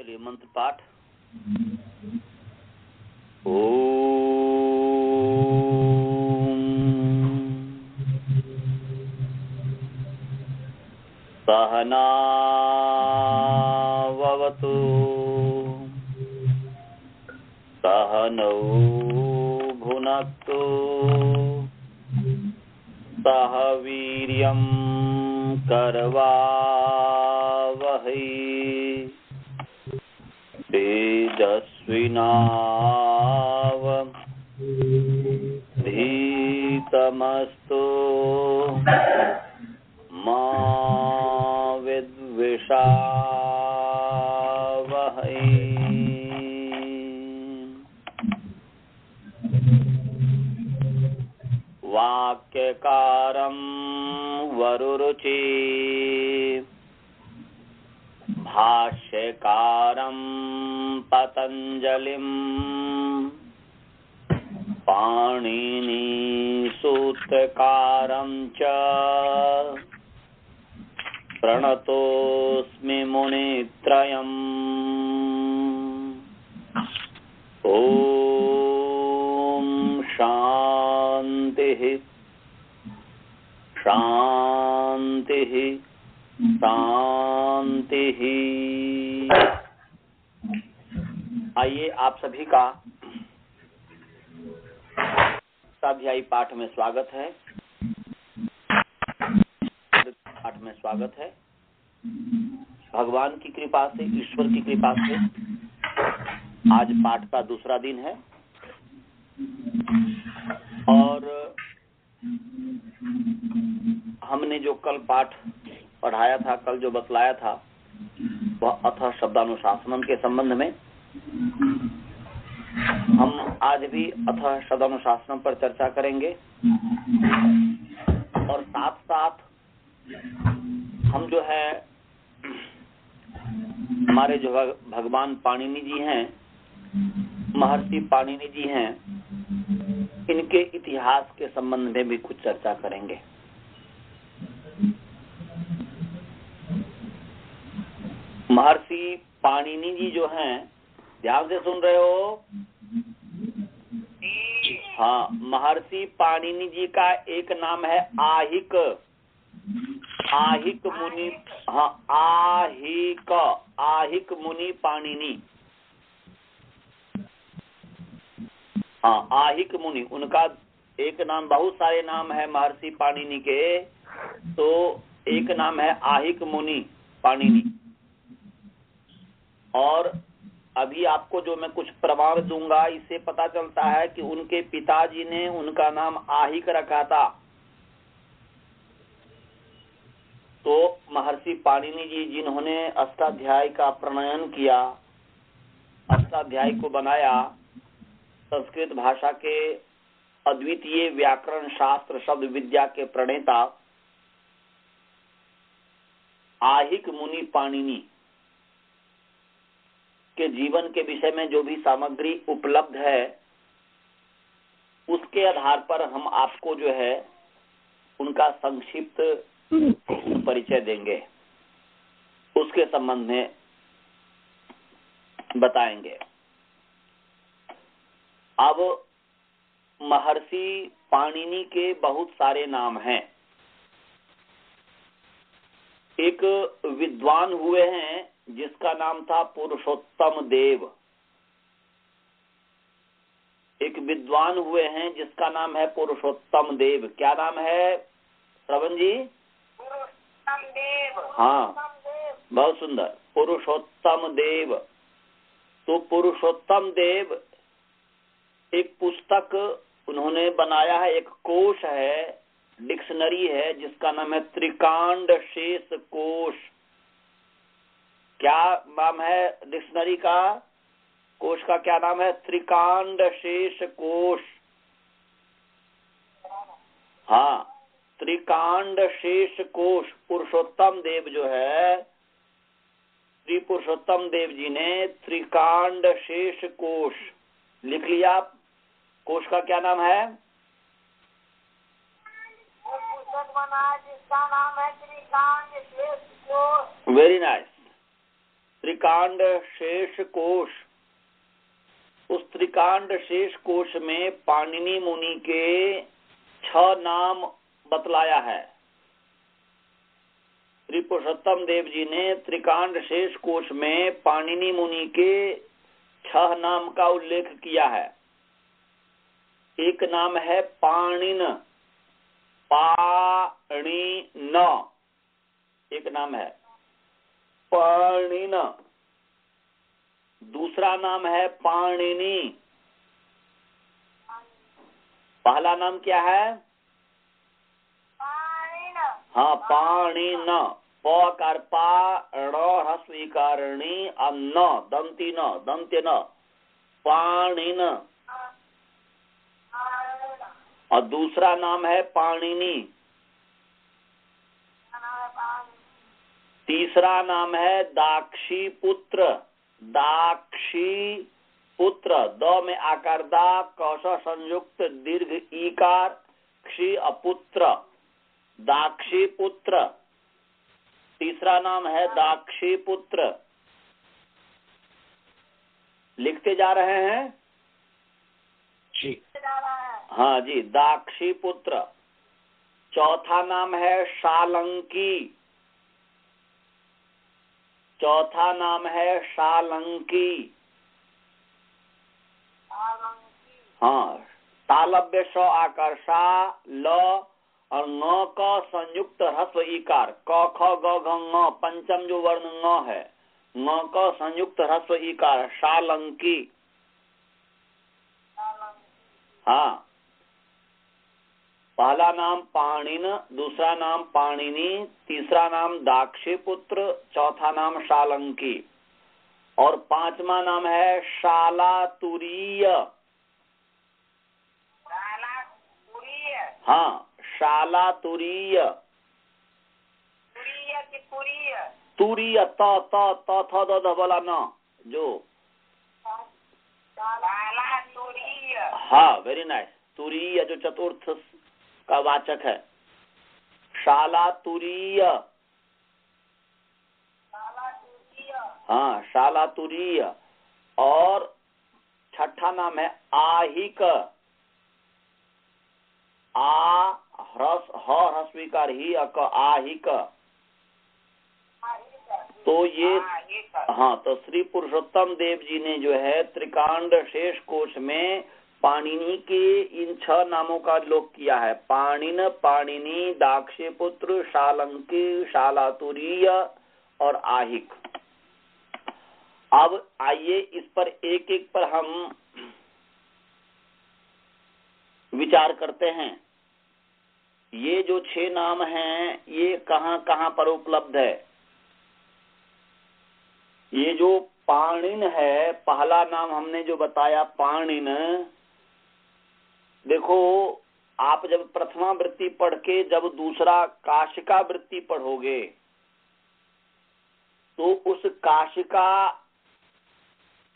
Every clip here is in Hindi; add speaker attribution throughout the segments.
Speaker 1: चलिए मंत्र पाठ। ओम सहना भवतु सहनौ भुनक्तु सह वीर्यं करवावहै तेजस्विनावधीतमस्तु मा विद्विषावहै। वाक्यकारं वरुरुचि भाष्यकारं पतंजलिं पाणिनि सूत्रकारं च प्रणतोऽस्मि मुनित्रयम्। ओम शांतिः शांतिः शांतिः। आइए आप सभी का स्वाध्यायी पाठ में स्वागत है। पाठ में स्वागत है। भगवान की कृपा से, ईश्वर की कृपा से आज पाठ का दूसरा दिन है और हमने जो कल पाठ पढ़ाया था, कल जो बतलाया था वह अथः शब्दानुशासनम के संबंध में। हम आज भी अथः शब्दानुशासनम पर चर्चा करेंगे और साथ साथ हम जो है हमारे जो भगवान पाणिनि जी हैं, महर्षि पाणिनि जी हैं, इनके इतिहास के संबंध में भी कुछ चर्चा करेंगे। महर्षि पाणिनि जी जो हैं, ध्यान से सुन रहे हो? हाँ, महर्षि पाणिनि जी का एक नाम है आहिक। आहिक मुनि, हाँ आहिक मुनि पाणिनि। हाँ, आहिक मुनि उनका एक नाम, बहुत सारे नाम है महर्षि पाणिनि के, तो एक नाम है आहिक मुनि पाणिनि। और अभी आपको जो मैं कुछ प्रमाण दूंगा, इससे पता चलता है कि उनके पिताजी ने उनका नाम आहिक रखा था। तो महर्षि पाणिनि जी जिन्होंने अष्टाध्यायी का प्रणयन किया, अष्टाध्यायी को बनाया, संस्कृत भाषा के अद्वितीय व्याकरण शास्त्र शब्द विद्या के प्रणेता आहिक मुनि पाणिनि के जीवन के विषय में जो भी सामग्री उपलब्ध है, उसके आधार पर हम आपको जो है उनका संक्षिप्त परिचय देंगे, उसके संबंध में बताएंगे। अब महर्षि पाणिनि के बहुत सारे नाम हैं। एक विद्वान हुए हैं जिसका नाम था पुरुषोत्तम देव। एक विद्वान हुए हैं जिसका नाम है पुरुषोत्तम देव। क्या नाम है श्रवण जी? पुरुषोत्तम देव। हाँ, बहुत सुंदर, पुरुषोत्तम देव। तो पुरुषोत्तम देव एक पुस्तक उन्होंने बनाया है, एक कोश है, डिक्शनरी है, जिसका नाम है त्रिकांड शेष कोश। क्या नाम है डिक्शनरी का? कोश का क्या नाम है? त्रिकांड शेष कोश। हाँ, त्रिकांड शेष कोश। पुरुषोत्तम देव जो है, श्री पुरुषोत्तम देव जी ने त्रिकांड शेष कोश लिख लिया। कोश का क्या नाम है? पुस्तक बना जिसका नाम है त्रिकांड शेष कोश। Very nice. त्रिकांड शेष कोश, उस त्रिकांड शेष कोश में पाणिनि मुनि के 6 नाम बतलाया है। श्री पुरुषोत्तम देव जी ने त्रिकांड शेष कोश में पाणिनि मुनि के 6 नाम का उल्लेख किया है। एक नाम है पाणिन, पाणिन, एक नाम है पाणिन। दूसरा नाम है पाणिनि। पहला नाम क्या है? पाणिन। हाँ, पाणिन। पकार पा, ह्रस्वीकारणी, न दंती न, दंत्य न, पाणिन। और दूसरा नाम है पाणिनि। तीसरा नाम है दाक्षी पुत्र, दाक्षी पुत्र, द में आकार दा, कौश संयुक्त दीर्घ ईकार, क्षी अपुत्र, दाक्षी पुत्र। तीसरा नाम है दाक्षी पुत्र। लिखते जा रहे हैं जी? हाँ जी, दाक्षी पुत्र। चौथा नाम है शालंकी, चौथा नाम है शालंकी। हाँ, तालव्य स आकार शा, ल और न का संयुक्त ह्रस्व इकार, क ख ग घ ङ, पंचम जो वर्ण न है, न का संयुक्त ह्रस्व इकार, शालंकी। हाँ, पहला नाम पाणिन, दूसरा नाम पाणिनि, तीसरा नाम दाक्षी पुत्र, चौथा नाम शालंकी और पांचवा नाम है शालातुरीय। हाँ, शालातुरीय। तुरीय, त थ द बोला न, जो हाँ, वेरी नाइस। तुरीय जो चतुर्थ का वाचक है, शालातुरीय। हाँ, शालातुरीय। और छठा नाम है आहिक, आ ह्रस्वीकार ही अक, आहिक। तो ये हाँ, तो श्री पुरुषोत्तम देव जी ने जो है त्रिकांड शेष कोश में पाणिनि के इन 6 नामों का उल्लेख किया है। पाणिन, पाणिनि, दाक्षी पुत्र, शालंकी, शालातुरीय और आहिक। अब आइए इस पर एक एक पर हम विचार करते हैं। ये जो 6 नाम हैं, ये कहाँ कहाँ पर उपलब्ध है? ये जो पाणिन है, पहला नाम हमने जो बताया पाणिन, देखो आप जब प्रथमा वृत्ति पढ़ के जब दूसरा काशिका वृत्ति पढ़ोगे तो उस काशिका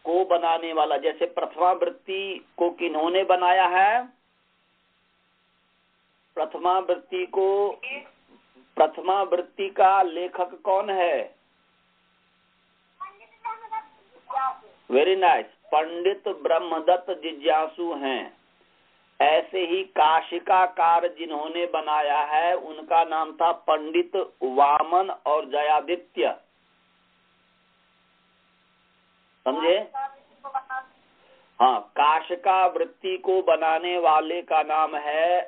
Speaker 1: को बनाने वाला, जैसे प्रथमा वृत्ति को किन्होंने बनाया है? प्रथमा वृत्ति का लेखक कौन है? वेरी नाइस, पंडित ब्रह्मदत्त जिज्ञासु हैं। ऐसे ही काशिकाकार जिन्होंने बनाया है उनका नाम था पंडित वामन और जयादित्य। समझे? हाँ, काशिका वृत्ति को बनाने वाले का नाम है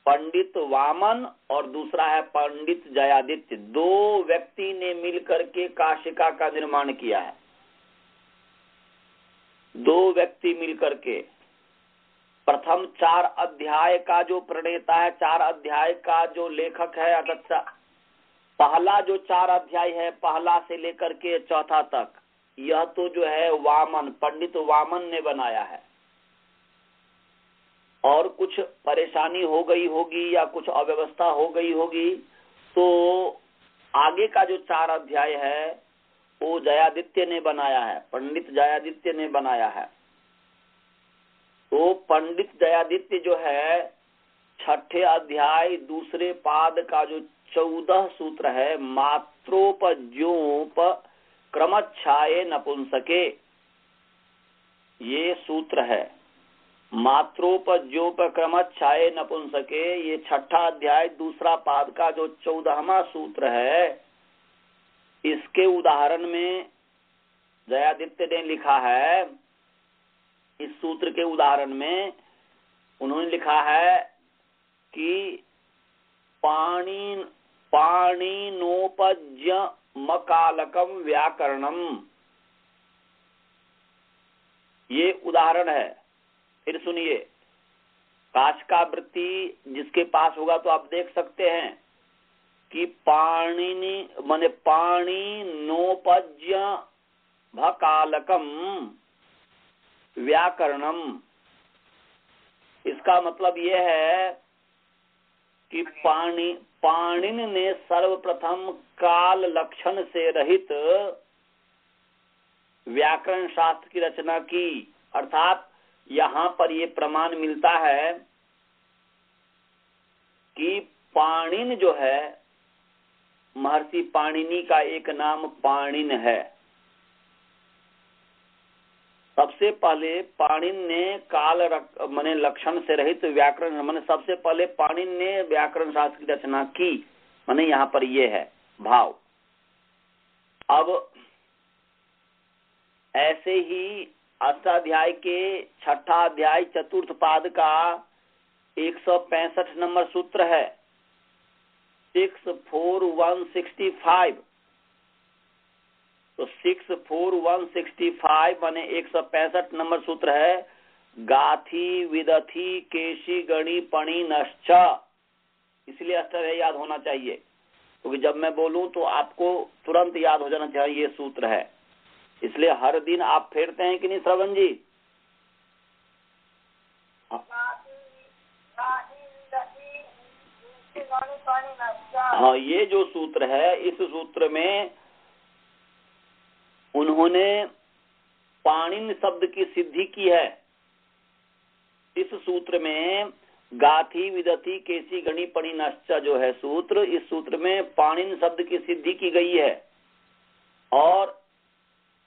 Speaker 1: पंडित वामन और दूसरा है पंडित जयादित्य। 2 व्यक्ति ने मिलकर के काशिका का निर्माण किया है। 2 व्यक्ति मिलकर के। प्रथम 4 अध्याय का जो प्रणेता है, 4 अध्याय का जो लेखक है, अर्थात पहला जो 4 अध्याय है, पहला से लेकर के चौथा तक, यह तो जो है वामन, पंडित वामन ने बनाया है। और कुछ परेशानी हो गई होगी या कुछ अव्यवस्था हो गई होगी तो आगे का जो 4 अध्याय है वो जयादित्य ने बनाया है, पंडित जयादित्य ने बनाया है। तो पंडित जयादित्य जो है 6ठे अध्याय दूसरे पाद का जो 14 सूत्र है, मात्रोपज्योप क्रमच्छाये नपुंसके, ये सूत्र है। मात्रोपज्योपक्रमच्छाये नपुंसके, ये छठा अध्याय दूसरा पाद का जो 14वां सूत्र है, इसके उदाहरण में दयादित्य ने लिखा है। इस सूत्र के उदाहरण में उन्होंने लिखा है कि पाणिनोपज्य मकालकम व्याकरणम, ये उदाहरण है। फिर सुनिए, काश का वृत्ति जिसके पास होगा तो आप देख सकते हैं कि पाणिनोपज्य भकालकम व्याकरणम, इसका मतलब यह है कि पाणिन ने सर्वप्रथम काल लक्षण से रहित व्याकरण शास्त्र की रचना की। अर्थात यहाँ पर ये प्रमाण मिलता है कि पाणिन जो है, महर्षि पाणिनि का एक नाम पाणिन है। सबसे पहले पाणिन ने काल माने लक्षण से रहित व्याकरण, माने सबसे पहले पाणिन ने व्याकरण शास्त्र की रचना की, माने यहाँ पर ये है भाव। अब ऐसे ही अष्टाध्याय के छठा अध्याय चतुर्थ पाद का 165 नंबर सूत्र है, 64165। तो 64165 माने 165 नंबर सूत्र है, गाथी विदथी केशी गणी पणी नश्च। इसलिए अष्टाध्याय याद होना चाहिए, क्योंकि जब मैं बोलूं तो आपको तुरंत याद हो जाना चाहिए ये सूत्र है। इसलिए हर दिन आप फेरते हैं कि नहीं श्रवण जी? हाँ, ये जो सूत्र है, इस सूत्र में उन्होंने पाणिन शब्द की सिद्धि की है। इस सूत्र में गाथी विदथी केसी गणी पणी नश्च जो है सूत्र, इस सूत्र में पाणिन शब्द की सिद्धि की गई है। और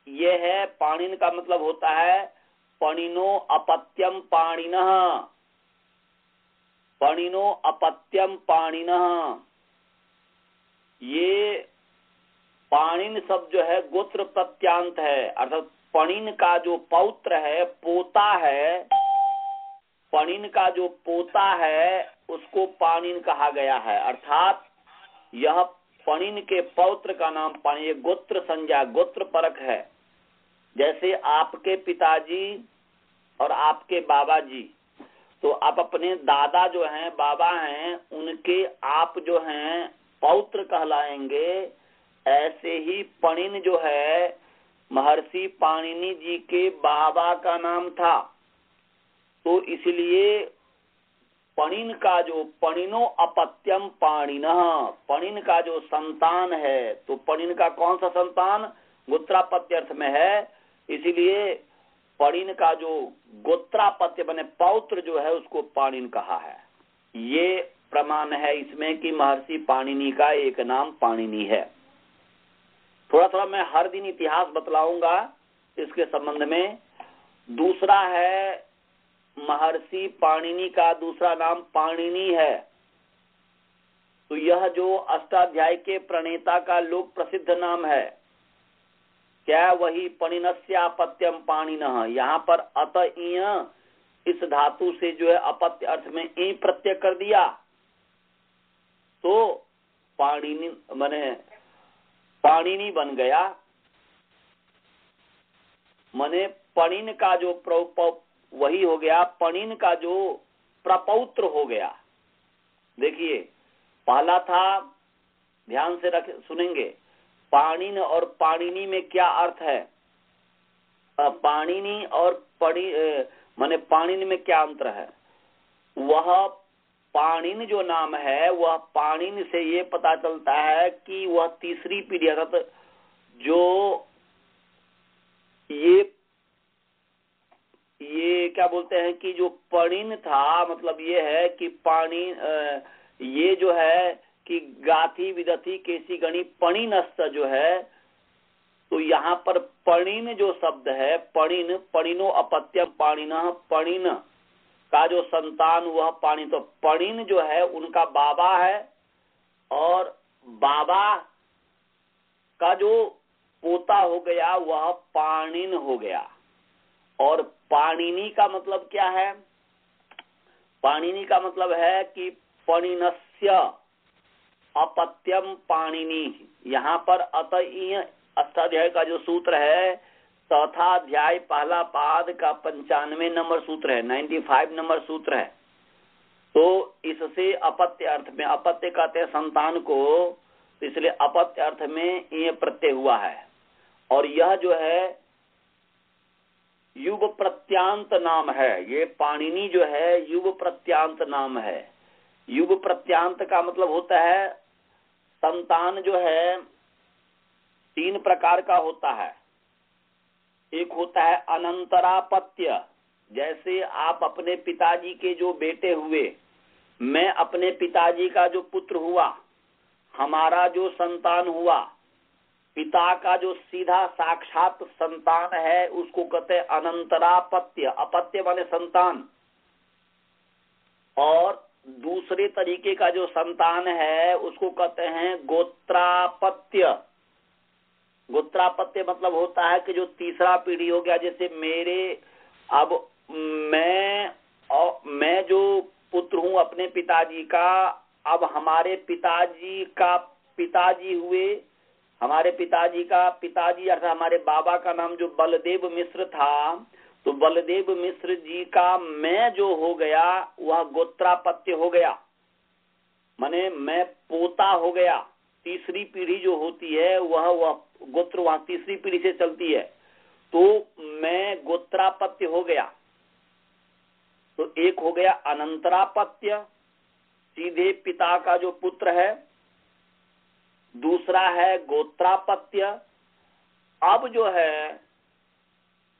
Speaker 1: यह है, पाणिन का मतलब होता है पणिनो अपत्यम पाणिनः, पणिनो अपत्यम पाणिनः। ये पाणिन शब्द जो है गोत्र प्रत्यांत है, अर्थात पणिन का जो पौत्र है, पोता है, पणिन का जो पोता है उसको पाणिन कहा गया है। अर्थात यह पणिन के पौत्र का नाम पाणिन, ये गोत्र संज्ञा, गोत्र परक है। जैसे आपके पिताजी और आपके बाबा जी, तो आप अपने दादा जो हैं, बाबा हैं, उनके आप जो हैं पौत्र कहलाएंगे। ऐसे ही पणिन जो है महर्षि पाणिनि जी के बाबा का नाम था। तो इसलिए पणिन का जो पणिनो अपत्यम पाणिनः, पणिन का जो संतान है, तो पणिन का कौन सा संतान? गोत्रापत्य अर्थ में है। इसीलिए पणिन का जो गोत्रापत्य बने पौत्र जो है उसको पाणिन कहा है। ये प्रमाण है इसमें कि महर्षि पाणिनि का एक नाम पाणिनि है। थोड़ा थोड़ा मैं हर दिन इतिहास बतलाऊंगा इसके संबंध में। दूसरा है, महर्षि पाणिनि का दूसरा नाम पाणिनि है। तो यह जो अष्टाध्याय के प्रणेता का लोक प्रसिद्ध नाम है, क्या वही पणिनस्यापत्यम पाणिनः। यहाँ पर अत इस धातु से जो है अपत्य अर्थ में ई प्रत्यय कर दिया, तो पाणिनि माने पाणिनि बन गया। माने पणिन का जो वही हो गया, पणिन का जो प्रपौत्र हो गया। देखिए, पहला था, ध्यान से सुनेंगे, पाणिन और पाणिनि में क्या अर्थ है? पाणिनि और माने पाणिनि में क्या अंतर है? वह पाणिन जो नाम है, वह पाणिन से ये पता चलता है कि वह तीसरी पीढ़ी, अर्थात जो ये क्या बोलते हैं कि जो पणिन था, मतलब ये है कि ये जो है कि गाथी विदथी केसी गणी पणिनस्त जो है, तो यहाँ पर पणिन जो शब्द है, पणिन, पणिनो अपत्यम पाणिनः, पणिन का जो संतान वह पाणिन, तो पणिन जो है उनका बाबा है और बाबा का जो पोता हो गया वह पाणिन हो गया। और पाणिनि का मतलब क्या है? पाणिनि का मतलब है कि पणिनस्य अपत्यम पाणिनि। यहाँ पर अतः अष्टाध्याय का जो सूत्र है, चौथा अध्याय पहला पाद का 95 नंबर सूत्र है, 95 नंबर सूत्र है। तो इससे अपत्य अर्थ में, अपत्य कहते हैं संतान को, इसलिए अपत्य अर्थ में ये प्रत्यय हुआ है। और यह जो है युग प्रत्यांत नाम है, ये पाणिनि जो है युग प्रत्यांत नाम है। युग प्रत्यांत का मतलब होता है संतान जो है 3 प्रकार का होता है। एक होता है अनंतरापत्य, जैसे आप अपने पिताजी के जो बेटे हुए, मैं अपने पिताजी का जो पुत्र हुआ, हमारा जो संतान हुआ, पिता का जो सीधा साक्षात संतान है उसको कहते हैं अनंतरापत्य। अपत्य माने संतान। और दूसरे तरीके का जो संतान है उसको कहते हैं गोत्रापत्य। गोत्रापत्य मतलब होता है कि जो तीसरा पीढ़ी हो गया, जैसे मेरे, अब मैं जो पुत्र हूँ अपने पिताजी का, अब हमारे पिताजी का पिताजी हुए, हमारे पिताजी का पिताजी अर्थात हमारे बाबा का नाम जो बलदेव मिश्र था, तो बलदेव मिश्र जी का मैं जो हो गया वह गोत्रापत्य हो गया, माने मैं पोता हो गया। तीसरी पीढ़ी जो होती है वह गोत्र वहां तीसरी पीढ़ी से चलती है, तो मैं गोत्रापत्य हो गया। तो एक हो गया अनंतरापत्य, सीधे पिता का जो पुत्र है। दूसरा है गोत्रापत्य। अब जो है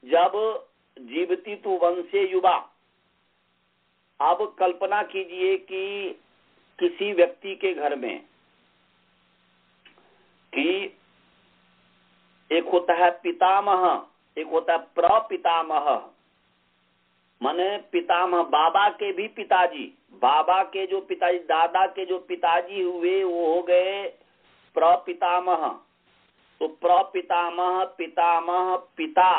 Speaker 1: जब जीवति तु वंशे युवा, अब कल्पना कीजिए कि किसी व्यक्ति के घर में कि एक होता है पितामह, एक होता है प्रपितामह, माने पितामह बाबा के भी पिताजी, बाबा के जो पिताजी, दादा के जो पिताजी हुए वो हो गए प्रपितामह। तो प्रपितामह, पितामह, पिता,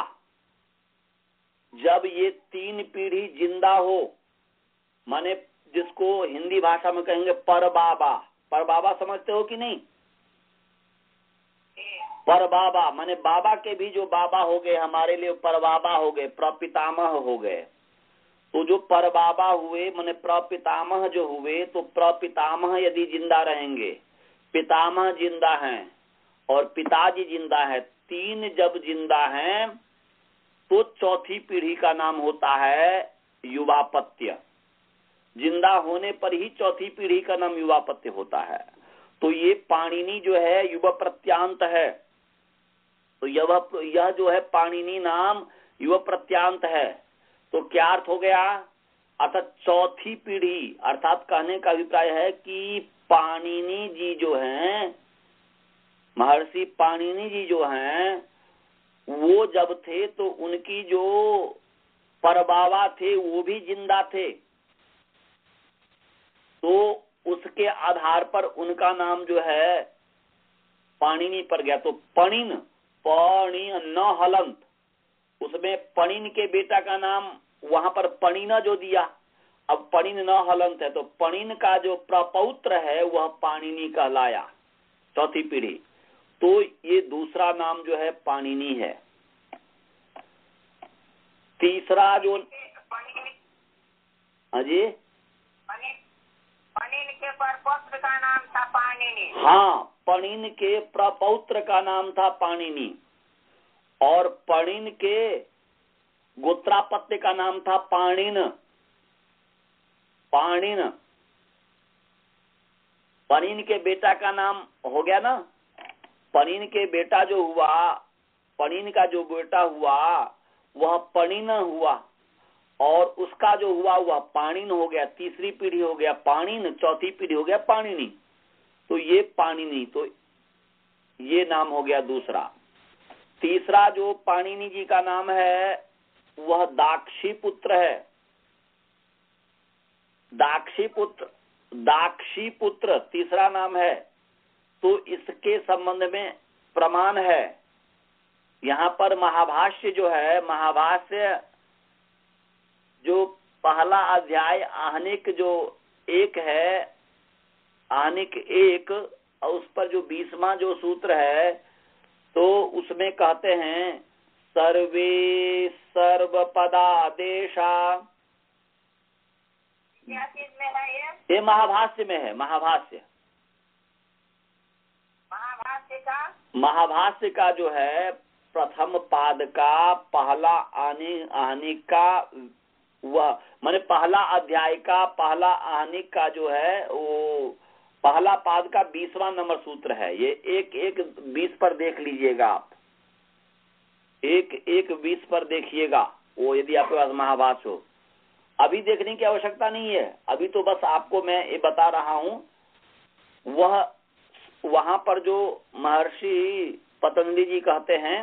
Speaker 1: जब ये 3 पीढ़ी जिंदा हो, माने जिसको हिंदी भाषा में कहेंगे परबाबा। परबाबा समझते हो कि नहीं? परबाबा माने बाबा के भी जो बाबा हो गए हमारे लिए परबाबा हो गए, प्रपितामह हो गए। तो जो परबाबा हुए माने प्रपितामह जो हुए, तो प्रपितामह यदि जिंदा रहेंगे, पितामह जिंदा हैं और पिताजी जिंदा है, 3 जब जिंदा हैं तो चौथी पीढ़ी का नाम होता है युवापत्य। जिंदा होने पर ही चौथी पीढ़ी का नाम युवापत्य होता है। तो ये पाणिनि जो है युवा प्रत्यांत है। तो यह जो है पाणिनि नाम युवा प्रत्यांत है। तो क्या अर्थ हो गया? अर्थात चौथी पीढ़ी, अर्थात कहने का अभिप्राय है कि पाणिनि जी जो हैं, महर्षि पाणिनि जी जो हैं, वो जब थे तो उनकी जो परबाबा थे वो भी जिंदा थे, तो उसके आधार पर उनका नाम जो है पाणिनि पर गया। तो पणिन, न हलंत, उसमें पणिन के बेटा का नाम वहां पर पणिना जो दिया, अब पणिन न हलंत है, तो पणिन का जो प्रपौत्र है वह पाणिनि कहलाया, चौथी पीढ़ी। तो ये दूसरा नाम जो है पाणिनि है। तीसरा जो अजय
Speaker 2: पणिन के प्रपौत्र का नाम था पाणिनि।
Speaker 1: हाँ, पणिन के प्रपौत्र का नाम था पाणिनि। और पणिन के गोत्रापत्य का नाम था पाणिन। पाणिन, पणिन के बेटा का नाम हो गया ना। पणिन के बेटा जो हुआ, पणिन का जो बेटा हुआ वह पणिन हुआ, और उसका जो हुआ वह पाणिन हो गया। तीसरी पीढ़ी हो गया पाणिन, चौथी पीढ़ी हो गया पाणिनि। तो ये पाणिनि, तो ये नाम हो गया दूसरा। तीसरा जो पाणिनि जी का नाम है वह दाक्षी पुत्र है। दाक्षी पुत्र तीसरा नाम है। तो इसके संबंध में प्रमाण है। यहाँ पर महाभाष्य जो है, महाभाष्य जो पहला अध्याय आहनिक जो 1 है, आहनिक 1, और उस पर जो 20वां जो सूत्र है, तो उसमें कहते हैं सर्वे सर्वपदादेशा।
Speaker 2: क्या चीज में है
Speaker 1: ये महाभाष्य में है। महाभाष्य का जो है प्रथम पाद का पहला आहनिक का, वह माने पहला अध्याय का पहला आहनिक का जो है वो पहला पाद का 20वां नंबर सूत्र है। ये 1:20 पर देख लीजिएगा आप, 1:20 पर देखिएगा वो, यदि आपके पास महाभाष्य हो। अभी देखने की आवश्यकता नहीं है, अभी तो बस आपको मैं ये बता रहा हूं। वहां पर जो महर्षि पतंजलि जी कहते हैं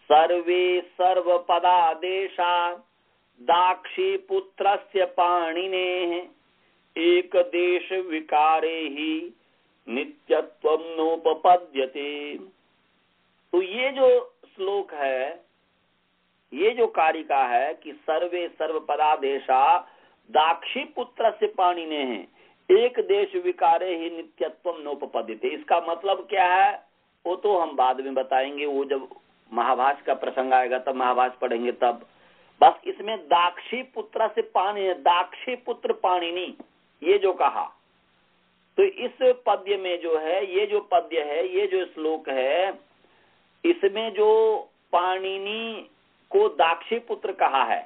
Speaker 1: सर्वे सर्वपदादेशा दाक्षी पुत्रस्य पाणिनेः एक देश विकारे ही नित्यत्वं नोपपद्यते। तो ये जो श्लोक है, ये जो कारिका है कि सर्वे सर्वपदादेशा दाक्षी पुत्रस्य पाणिनेः एक देश विकारे ही नित्यत्वं नोपपद्यते, इसका मतलब क्या है वो तो हम बाद में बताएंगे। वो जब महाभाष्य का प्रसंग आएगा तब महाभाष्य पढ़ेंगे तब। बस इसमें दाक्षी पुत्र से पाणिनि, दाक्षी पुत्र पाणिनि ये जो कहा, तो इस पद्य में जो है, ये जो पद्य है, ये जो श्लोक है, इसमें जो पाणिनि को दाक्षी पुत्र कहा है,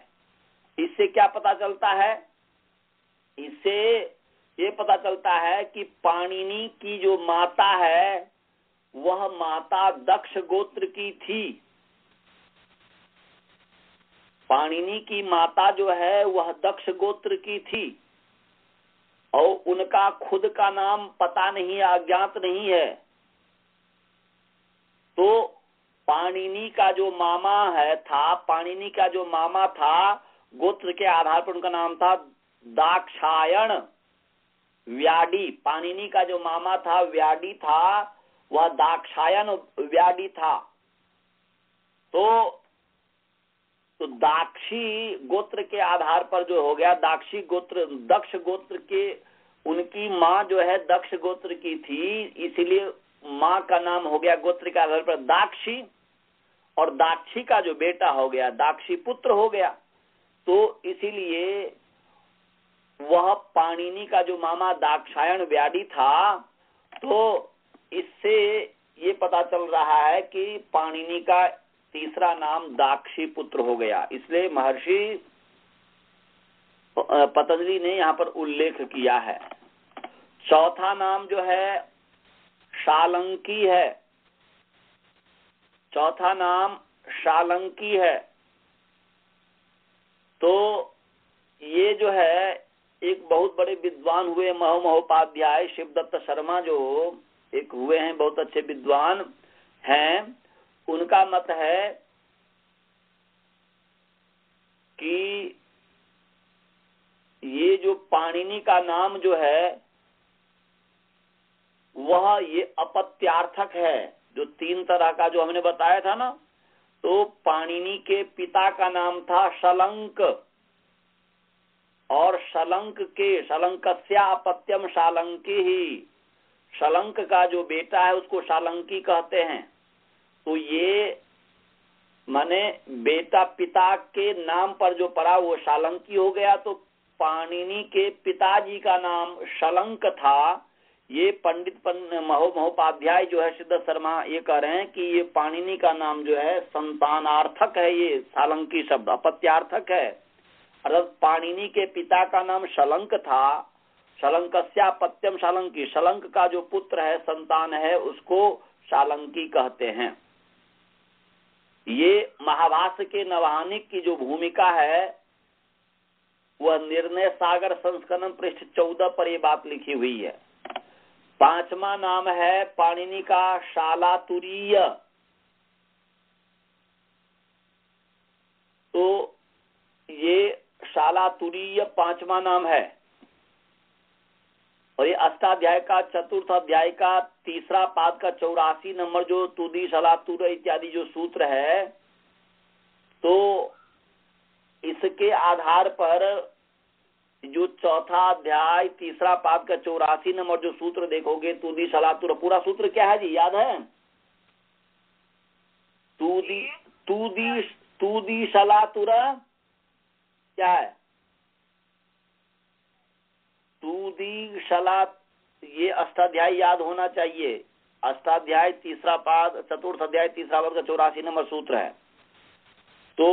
Speaker 1: इससे क्या पता चलता है? इससे ये पता चलता है कि पाणिनि की जो माता है वह माता दक्ष गोत्र की थी। पाणिनि की माता जो है वह दक्ष गोत्र की थी और उनका खुद का नाम पता नहीं, अज्ञात नहीं है। तो पाणिनि का जो मामा है था, पाणिनि का जो मामा था, गोत्र के आधार पर उनका नाम था दाक्षायण व्याडी। पाणिनि का जो मामा था व्याडी था, वह दाक्षायण व्याडी था। तो दाक्षी गोत्र के आधार पर जो हो गया, दाक्षी गोत्र दक्ष गोत्र के, उनकी माँ जो है दक्ष गोत्र की थी, इसलिए माँ का नाम हो गया गोत्र के आधार पर दाक्षी, और दाक्षी का जो बेटा हो गया दाक्षी पुत्र हो गया। तो इसीलिए वह पाणिनि का जो मामा दाक्षायण व्याडी था, तो इससे ये पता चल रहा है कि पाणिनि का तीसरा नाम दाक्षी पुत्र हो गया। इसलिए महर्षि पतंजलि ने यहाँ पर उल्लेख किया है। चौथा नाम जो है शालंकी है। चौथा नाम शालंकी है। तो ये जो है एक बहुत बड़े विद्वान हुए महोपाध्याय शिवदत्त शर्मा, जो एक हुए हैं बहुत अच्छे विद्वान हैं, उनका मत है कि ये जो पाणिनि का नाम जो है वह ये अपत्यार्थक है। जो 3 तरह का जो हमने बताया था ना, तो पाणिनि के पिता का नाम था शलंक, और शलंकस्या अपत्यम शालंकी ही, शलंक का जो बेटा है उसको शालंकी कहते हैं। तो ये माने बेटा पिता के नाम पर जो पड़ा वो शालंकी हो गया। तो पाणिनि के पिताजी का नाम शलंक था। ये पंडित महोपाध्याय जो है सिद्ध शर्मा ये कह रहे हैं कि ये पाणिनि का नाम जो है संतानार्थक है, ये शालंकी शब्द अपत्यार्थक है। अर्थात पाणिनि के पिता का नाम शलंक था, शलंकस्यापत्यम शालंकी, शलंक का जो पुत्र है, संतान है, उसको शालंकी कहते हैं। ये महाभाष्य के नवाहनिक की जो भूमिका है वह निर्णय सागर संस्करण पृष्ठ 14 पर ये बात लिखी हुई है। 5वां नाम है पाणिनि का शालातुरीय। तो ये शालातुरीय 5वां नाम है, और ये अष्टाध्याय का चतुर्थ अध्याय का 3रा पाद का 84 नंबर जो तुदी शालातुर इत्यादि जो सूत्र है, तो इसके आधार पर जो चौथा अध्याय 3रा पाद का 84 नंबर जो सूत्र देखोगे, तुदी शालातुर, पूरा सूत्र क्या है जी, याद है? तुदी शालातुर क्या है? तुदी शला, ये अष्टाध्याय याद होना चाहिए। अष्टाध्याय 3रा पाद, चतुर्थ अध्याय 3रा पाद का 84 नंबर सूत्र है। तो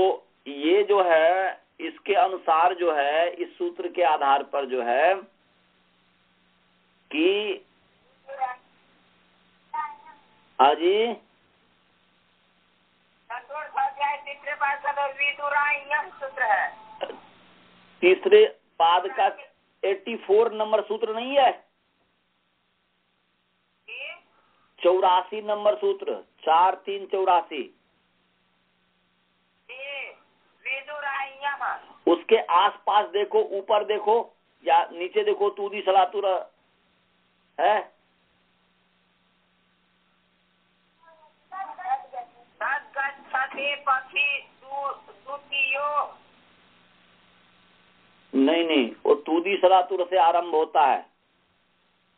Speaker 1: ये जो है, इसके अनुसार जो है, इस सूत्र के आधार पर जो है कि हाजी
Speaker 2: सूत्र है,
Speaker 1: 3रे पाद का 84 नंबर सूत्र नहीं है, 84 नंबर सूत्र, 4384। उसके आसपास देखो, ऊपर देखो या नीचे देखो, तुदी शालातुर है। नहीं, वो तुदी शालातुर से आरंभ होता है,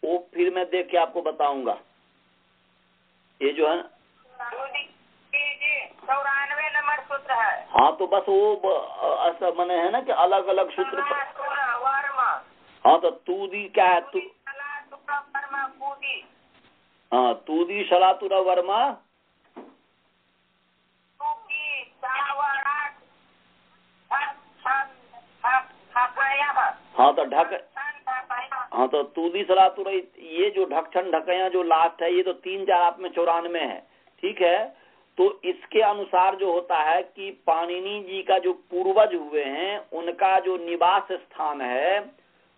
Speaker 1: वो फिर मैं देख के आपको बताऊंगा। ये जो है
Speaker 2: 94 नंबर सूत्र है।
Speaker 1: हाँ, तो बस वो ऐसा मने है ना कि अलग अलग सूत्र। हाँ, तो तुदी क्या है? हाँ, तुदी शालातुर वर्मा हाँ, तो हाँ, तो तुदी शालातुर, ये जो ढकछन ढकया जो लास्ट है, ये तो 3-4 आप में 94 है, ठीक है। तो इसके अनुसार जो होता है कि पाणिनि जी का जो पूर्वज हुए हैं, उनका जो निवास स्थान है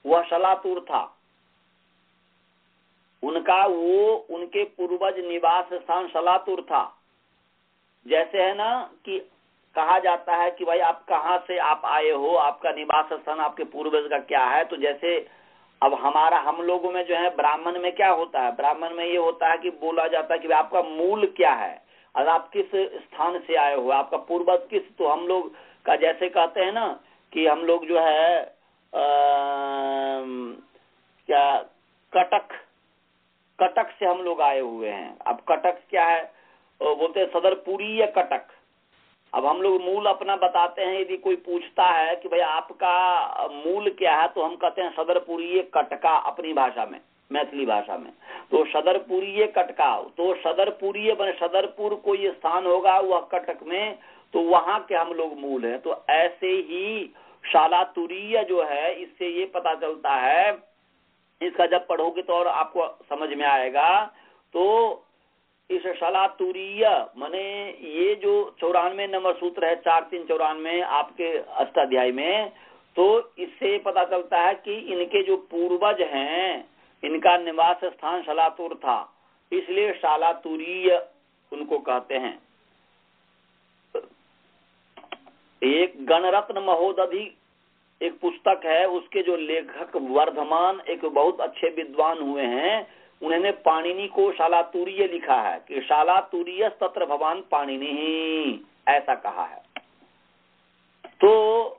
Speaker 1: वह शालातुर था। उनके पूर्वज निवास स्थान शालातुर था। जैसे है ना कि कहा जाता है कि भाई आप कहाँ से आप आए हो, आपका निवास स्थान आपके पूर्वज का क्या है। तो जैसे अब हम लोगों में जो है, ब्राह्मण में क्या होता है, ब्राह्मण में ये होता है कि बोला जाता है कि आपका मूल क्या है, और आप किस स्थान से आए हो, आपका पूर्वज किस। तो हम लोग का जैसे कहते हैं ना कि हम लोग जो है क्या कटक से हम लोग आए हुए हैं। अब कटक क्या है, बोलते हैं सदरपुरी या कटक। अब हम लोग मूल अपना बताते हैं, यदि कोई पूछता है कि भाई आपका मूल क्या है, तो हम कहते हैं सदरपुरी कटका, अपनी भाषा में, मैथिली भाषा में। तो सदरपुरी कटका, तो सदरपुरी बने सदरपुर कोई स्थान होगा वह कटक में, तो वहां के हम लोग मूल हैं। तो ऐसे ही शालातुरीय जो है, इससे ये पता चलता है, इसका जब पढ़ोगे तो और आपको समझ में आएगा। तो इस शालातुरीय माने ये जो 94 नंबर सूत्र है, 4394 आपके अष्टाध्याय में, तो इससे पता चलता है कि इनके जो पूर्वज हैं, इनका निवास स्थान शालातुर था, इसलिए शालातुरीय उनको कहते हैं। एक गणरत्न महोदधि एक पुस्तक है, उसके जो लेखक वर्धमान एक बहुत अच्छे विद्वान हुए हैं, उन्होंने पाणिनि को शालातुरीय लिखा है कि शालातुरीय तत्र भवान पाणिनि ही, ऐसा कहा है। तो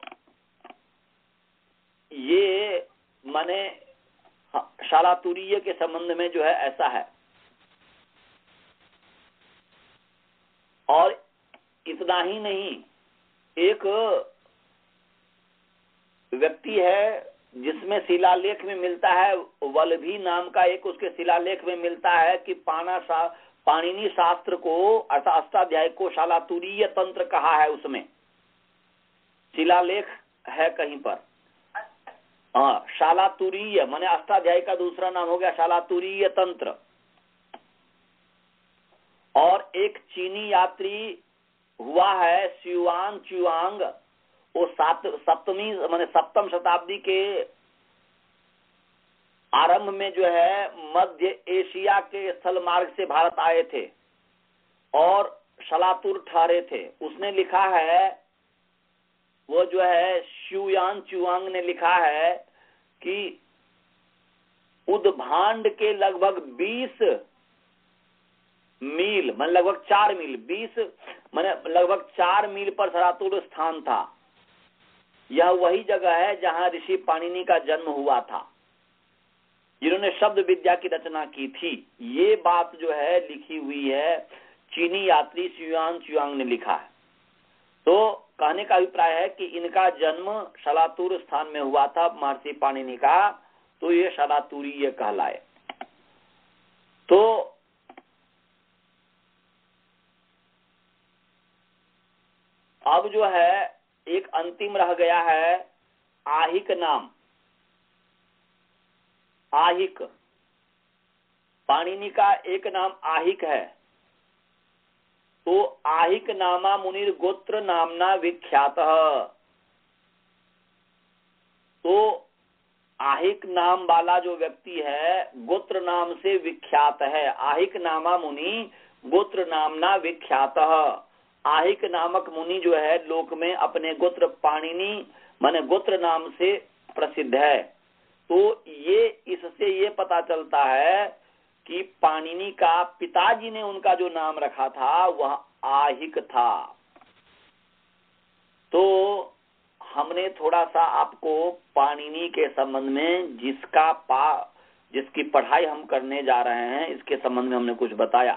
Speaker 1: ये माने शालातुरीय के संबंध में जो है ऐसा है। और इतना ही नहीं, एक व्यक्ति है जिसमें शिलालेख में मिलता है, वल्लभी नाम का एक उसके शिलालेख में मिलता है कि पाणिनि शास्त्र को अर्थात अष्टाध्याय को शालातुरीय तंत्र कहा है। उसमें शिलालेख है कहीं पर। हाँ, शालातुरीय माने अष्टाध्याय का दूसरा नाम हो गया शालातुरीय तंत्र। और एक चीनी यात्री हुआ है च्युआंग च्युआंग, वो सप्तम शताब्दी के आरंभ में जो है मध्य एशिया के स्थल मार्ग से भारत आए थे और शालातुर ठहरे थे। उसने लिखा है वो जो है शुयान चुआंग ने लिखा है कि उद्भांड के लगभग 20 मील मान लगभग 4 मील 20 माने लगभग 4 मील पर शरातुल स्थान था। यह वही जगह है जहां ऋषि पाणिनि का जन्म हुआ था, जिन्होंने शब्द विद्या की रचना की थी। ये बात जो है लिखी हुई है, चीनी यात्री शुयान चुआंग ने लिखा है। तो कहने का अभिप्राय है कि इनका जन्म शलातूर स्थान में हुआ था महर्षि पाणिनि का, तो ये शलातूरीय कहलाए। तो अब जो है एक अंतिम रह गया है आहिक नाम। आहिक, पाणिनि का एक नाम आहिक है। तो आहिक नामा मुनिर गोत्र नामना विख्यात। तो आहिक नाम वाला जो व्यक्ति है गोत्र नाम से विख्यात है। आहिक नामा मुनि गोत्र नामना विख्यात। आहिक नामक मुनि जो है लोक में अपने गोत्र पाणिनि माने गोत्र नाम से प्रसिद्ध है। तो ये इससे ये पता चलता है कि पाणिनि का पिताजी ने उनका जो नाम रखा था वह आहिक था। तो हमने थोड़ा सा आपको पाणिनि के संबंध में जिसकी पढ़ाई हम करने जा रहे हैं इसके संबंध में हमने कुछ बताया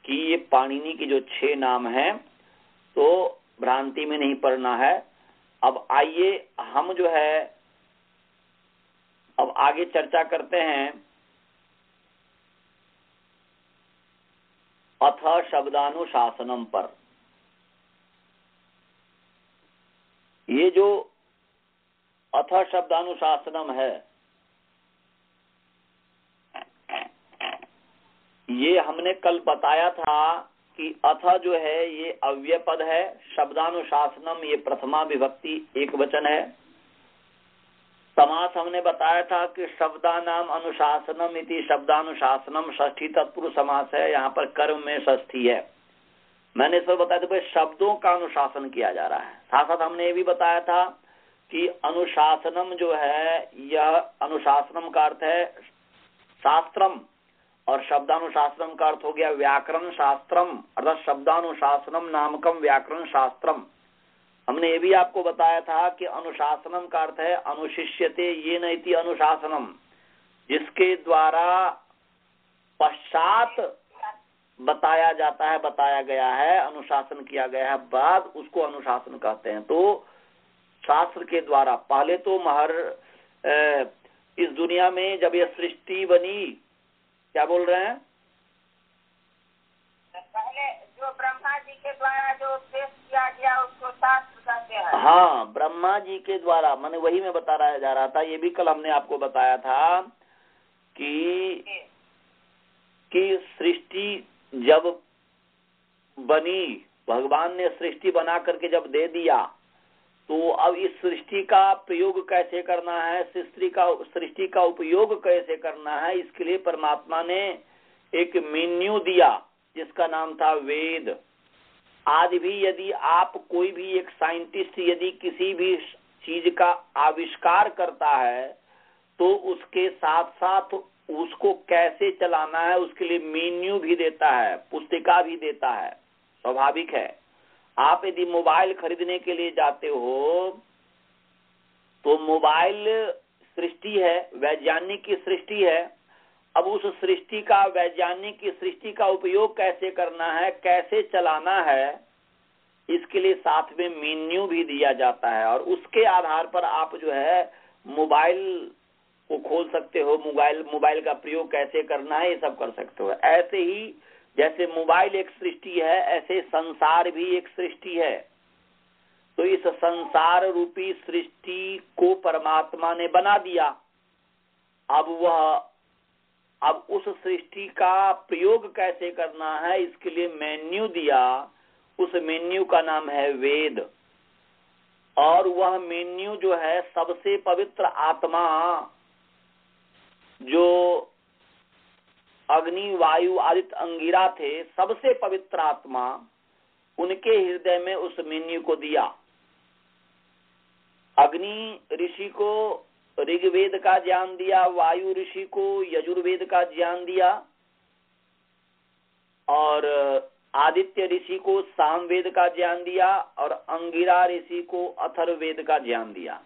Speaker 1: कि ये पाणिनि के जो 6 नाम हैं तो भ्रांति में नहीं पढ़ना है। अब आइए हम जो है अब आगे चर्चा करते हैं अथ शब्दानुशासनम पर। ये जो अथ शब्दानुशासनम है ये हमने कल बताया था कि अथ जो है ये अव्यय पद है, शब्दानुशासनम ये प्रथमा विभक्ति एक वचन है। समास हमने बताया था कि शब्दानाम अनुशासनम इति शब्दानुशासनम षष्ठी तत्पुरुष समास है, यहाँ पर कर्म में षष्ठी है। मैंने इस पर बताया था भाई शब्दों का अनुशासन किया जा रहा है। साथ साथ हमने ये भी बताया था कि अनुशासनम जो है यह अनुशासनम का अर्थ है शास्त्रम और शब्दानुशासनम का अर्थ हो गया व्याकरण शास्त्रम अर्थात शब्दानुशासनम नामकम व्याकरण शास्त्रम। हमने ये भी आपको बताया था कि अनुशासनम का अर्थ है अनुशिष्यते ये नैति अनुशासनम, जिसके द्वारा पश्चात बताया जाता है, बताया गया है, अनुशासन किया गया है, बाद उसको अनुशासन कहते हैं। तो शास्त्र के द्वारा पहले तो इस दुनिया में जब यह सृष्टि बनी, क्या बोल रहे हैं?
Speaker 2: पहले जो ब्रह्मा जी के द्वारा जो उपदेश किया गया उसको शास्त्र कहते हैं।
Speaker 1: हाँ, ब्रह्मा जी के द्वारा, मैंने वही मैं बता रहा जा रहा था, ये भी कल हमने आपको बताया था कि सृष्टि जब बनी, भगवान ने सृष्टि बना करके जब दे दिया, तो अब इस सृष्टि का प्रयोग कैसे करना है, सृष्टि का उपयोग कैसे करना है, इसके लिए परमात्मा ने एक मेन्यू दिया जिसका नाम था वेद। आज भी यदि आप कोई भी एक साइंटिस्ट यदि किसी भी चीज का आविष्कार करता है तो उसके साथ साथ उसको कैसे चलाना है उसके लिए मेन्यू भी देता है, पुस्तिका भी देता है। स्वाभाविक है। आप यदि मोबाइल खरीदने के लिए जाते हो तो मोबाइल सृष्टि है, वैज्ञानिक की सृष्टि है। अब उस सृष्टि का, वैज्ञानिक की सृष्टि का उपयोग कैसे करना है, कैसे चलाना है, इसके लिए साथ में मेन्यू भी दिया जाता है और उसके आधार पर आप जो है मोबाइल को खोल सकते हो, मोबाइल का प्रयोग कैसे करना है ये सब कर सकते हो। ऐसे ही जैसे मोबाइल एक सृष्टि है ऐसे संसार भी एक सृष्टि है। तो इस संसार रूपी सृष्टि को परमात्मा ने बना दिया। अब उस सृष्टि का प्रयोग कैसे करना है इसके लिए मेन्यू दिया। उस मेन्यू का नाम है वेद। और वह मेन्यू जो है सबसे पवित्र आत्मा जो अग्नि वायु आदित्य अंगिरा थे, सबसे पवित्र आत्मा, उनके हृदय में उस मेन्यू को दिया। अग्नि ऋषि को ऋग्वेद का ज्ञान दिया, वायु ऋषि को यजुर्वेद का ज्ञान दिया, और आदित्य ऋषि को सामवेद का ज्ञान दिया, और अंगिरा ऋषि को अथर्ववेद का ज्ञान दिया।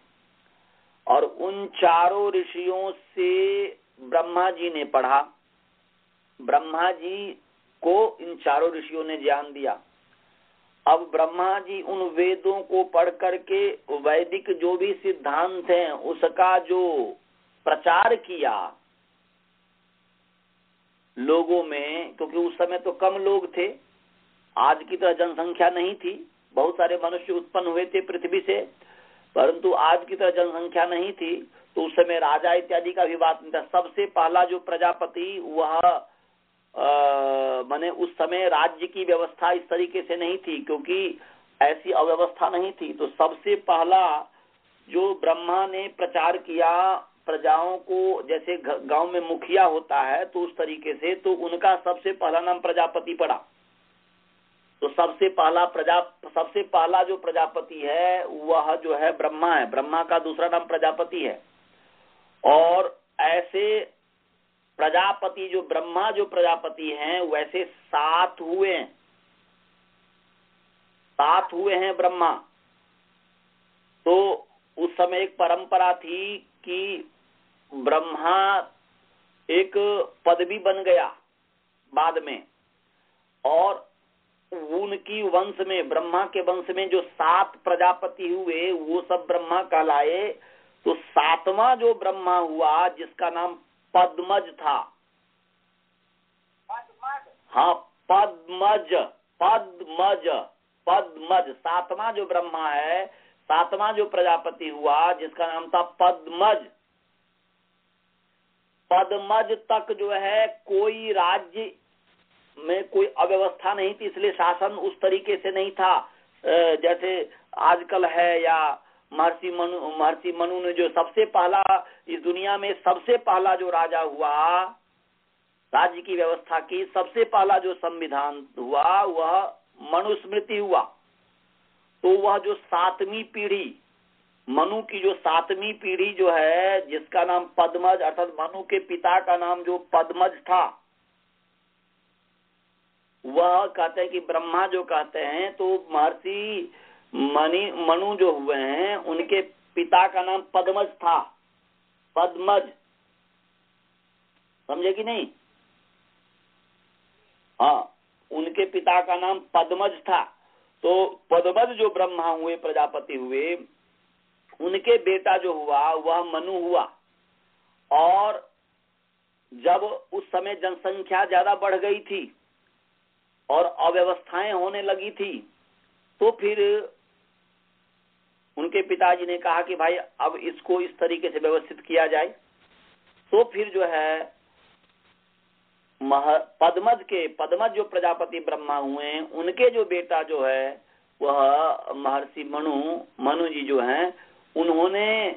Speaker 1: और उन चारों ऋषियों से ब्रह्मा जी ने पढ़ा, ब्रह्मा जी को इन चारों ऋषियों ने ज्ञान दिया। अब ब्रह्मा जी उन वेदों को पढ़ करके वैदिक जो भी सिद्धांत हैं उसका जो प्रचार किया लोगों में, क्योंकि उस समय तो कम लोग थे, आज की तरह जनसंख्या नहीं थी, बहुत सारे मनुष्य उत्पन्न हुए थे पृथ्वी से, परंतु आज की तरह जनसंख्या नहीं थी, तो उस समय राजा इत्यादि का भी बात नहीं था। सबसे पहला जो प्रजापति वह माने उस समय राज्य की व्यवस्था इस तरीके से नहीं थी, क्योंकि ऐसी अव्यवस्था नहीं थी। तो सबसे पहला जो ब्रह्मा ने प्रचार किया प्रजाओं को, जैसे गांव में मुखिया होता है तो उस तरीके से, तो उनका सबसे पहला नाम प्रजापति पड़ा। तो सबसे पहला जो प्रजापति है वह जो है ब्रह्मा है, ब्रह्मा का दूसरा नाम प्रजापति है। और ऐसे प्रजापति जो ब्रह्मा जो प्रजापति हैं वैसे 7 हुए हैं ब्रह्मा। तो उस समय एक परंपरा थी कि ब्रह्मा एक पदवी बन गया बाद में, और उनकी वंश में, ब्रह्मा के वंश में जो 7 प्रजापति हुए वो सब ब्रह्मा कहलाए। तो 7वां जो ब्रह्मा हुआ जिसका नाम पद्मज था, हाँ पद्मज, 7वां जो ब्रह्मा है, 7वां जो प्रजापति हुआ जिसका नाम था पद्मज। पद्मज तक जो है कोई राज्य में कोई अव्यवस्था नहीं थी, इसलिए शासन उस तरीके से नहीं था जैसे आजकल है। या महर्षि मनु ने जो सबसे पहला इस दुनिया में सबसे पहला जो राजा हुआ, राज्य की व्यवस्था की सबसे पहला जो संविधान हुआ वह मनुस्मृति हुआ। तो वह जो 7वीं पीढ़ी, मनु की जो 7वीं पीढ़ी जो है जिसका नाम पद्मज, अर्थात मनु के पिता का नाम जो पद्मज था, वह कहते हैं कि ब्रह्मा जो कहते हैं तो महर्षि मनु जो हुए हैं उनके पिता का नाम पद्मज था, पद्मज, समझे कि नहीं? हाँ, उनके पिता का नाम पद्मज था। तो पद्मज जो ब्रह्मा हुए, प्रजापति हुए, उनके बेटा जो हुआ वह मनु हुआ। और जब उस समय जनसंख्या ज्यादा बढ़ गई थी और अव्यवस्थाएं होने लगी थी, तो फिर उनके पिताजी ने कहा कि भाई अब इसको इस तरीके से व्यवस्थित किया जाए। तो फिर जो है पद्मज जो प्रजापति ब्रह्मा हुए, उनके जो बेटा जो है वह महर्षि मनु जी जो हैं, उन्होंने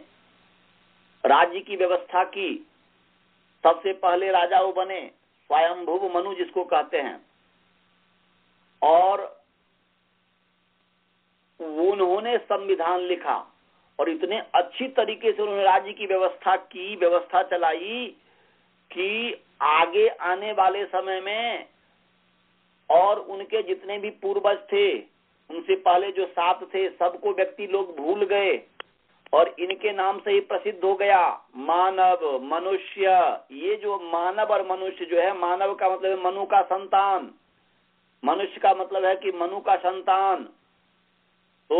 Speaker 1: राज्य की व्यवस्था की। सबसे पहले राजा वो बने, स्वयंभुव मनु जिसको कहते हैं। और उन्होंने संविधान लिखा और इतने अच्छी तरीके से उन्होंने राज्य की व्यवस्था चलाई कि आगे आने वाले समय में और उनके जितने भी पूर्वज थे, उनसे पहले जो 7 थे, सबको व्यक्ति लोग भूल गए और इनके नाम से ही प्रसिद्ध हो गया मानव, मनुष्य। ये जो मानव और मनुष्य जो है, मानव का मतलब है मनु का संतान, मनुष्य का मतलब है कि मनु का संतान। तो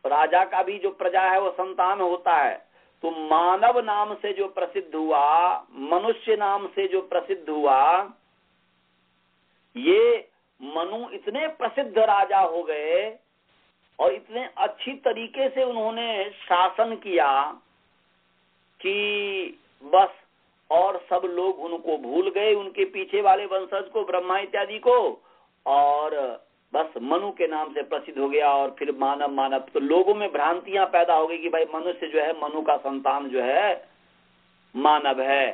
Speaker 1: राजा का भी जो प्रजा है वो संतान होता है। तो मानव नाम से जो प्रसिद्ध हुआ, मनुष्य नाम से जो प्रसिद्ध हुआ, ये मनु इतने प्रसिद्ध राजा हो गए और इतने अच्छी तरीके से उन्होंने शासन किया कि बस और सब लोग उनको भूल गए, उनके पीछे वाले वंशज को, ब्रह्मा इत्यादि को, और बस मनु के नाम से प्रसिद्ध हो गया। और फिर मानव, तो लोगों में भ्रांतियां पैदा हो गई कि भाई मनुष्य जो है, मनु का संतान जो है मानव है।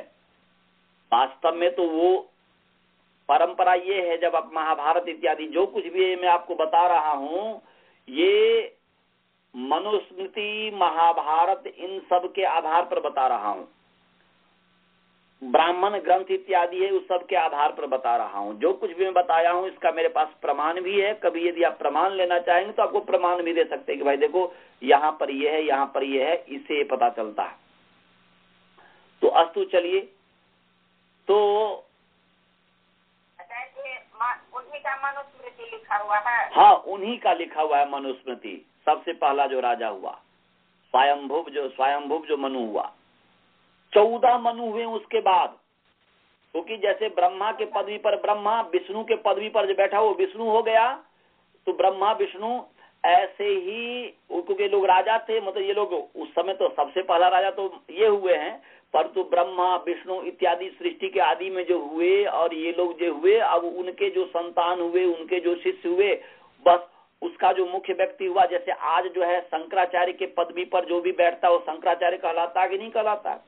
Speaker 1: वास्तव में तो वो परंपरा ये है, जब आप महाभारत इत्यादि जो कुछ भी मैं आपको बता रहा हूं, ये मनुस्मृति, महाभारत, इन सब के आधार पर बता रहा हूं। ब्राह्मण ग्रंथ इत्यादि है, उस सब के आधार पर बता रहा हूं। जो कुछ भी मैं बताया हूं इसका मेरे पास प्रमाण भी है। कभी यदि आप प्रमाण लेना चाहेंगे तो आपको प्रमाण भी दे सकते हैं कि भाई देखो यहाँ पर ये है, यहाँ पर ये है, इससे पता चलता है। तो अस्तु, चलिए। तो
Speaker 2: उन्हीं का मनुस्मृति लिखा हुआ है।
Speaker 1: हाँ, उन्हीं का लिखा हुआ है मनुस्मृति। सबसे पहला जो राजा हुआ, स्वयंभुव जो मनु हुआ, 14 मनु हुए उसके बाद। क्योंकि जैसे ब्रह्मा के पदवी पर ब्रह्मा, विष्णु के पदवी पर जो बैठा वो विष्णु हो गया, तो ब्रह्मा विष्णु ऐसे ही, क्योंकि लोग राजा थे, मतलब ये लोग उस समय तो सबसे पहला राजा तो ये हुए हैं, परंतु ब्रह्मा विष्णु इत्यादि सृष्टि के आदि में जो हुए और ये लोग जो हुए, अब उनके जो संतान हुए, उनके जो शिष्य हुए, बस उसका जो मुख्य व्यक्ति हुआ। जैसे आज जो है शंकराचार्य के पदवी पर जो भी बैठता है वो शंकराचार्य कहलाता है कि नहीं कहलाता?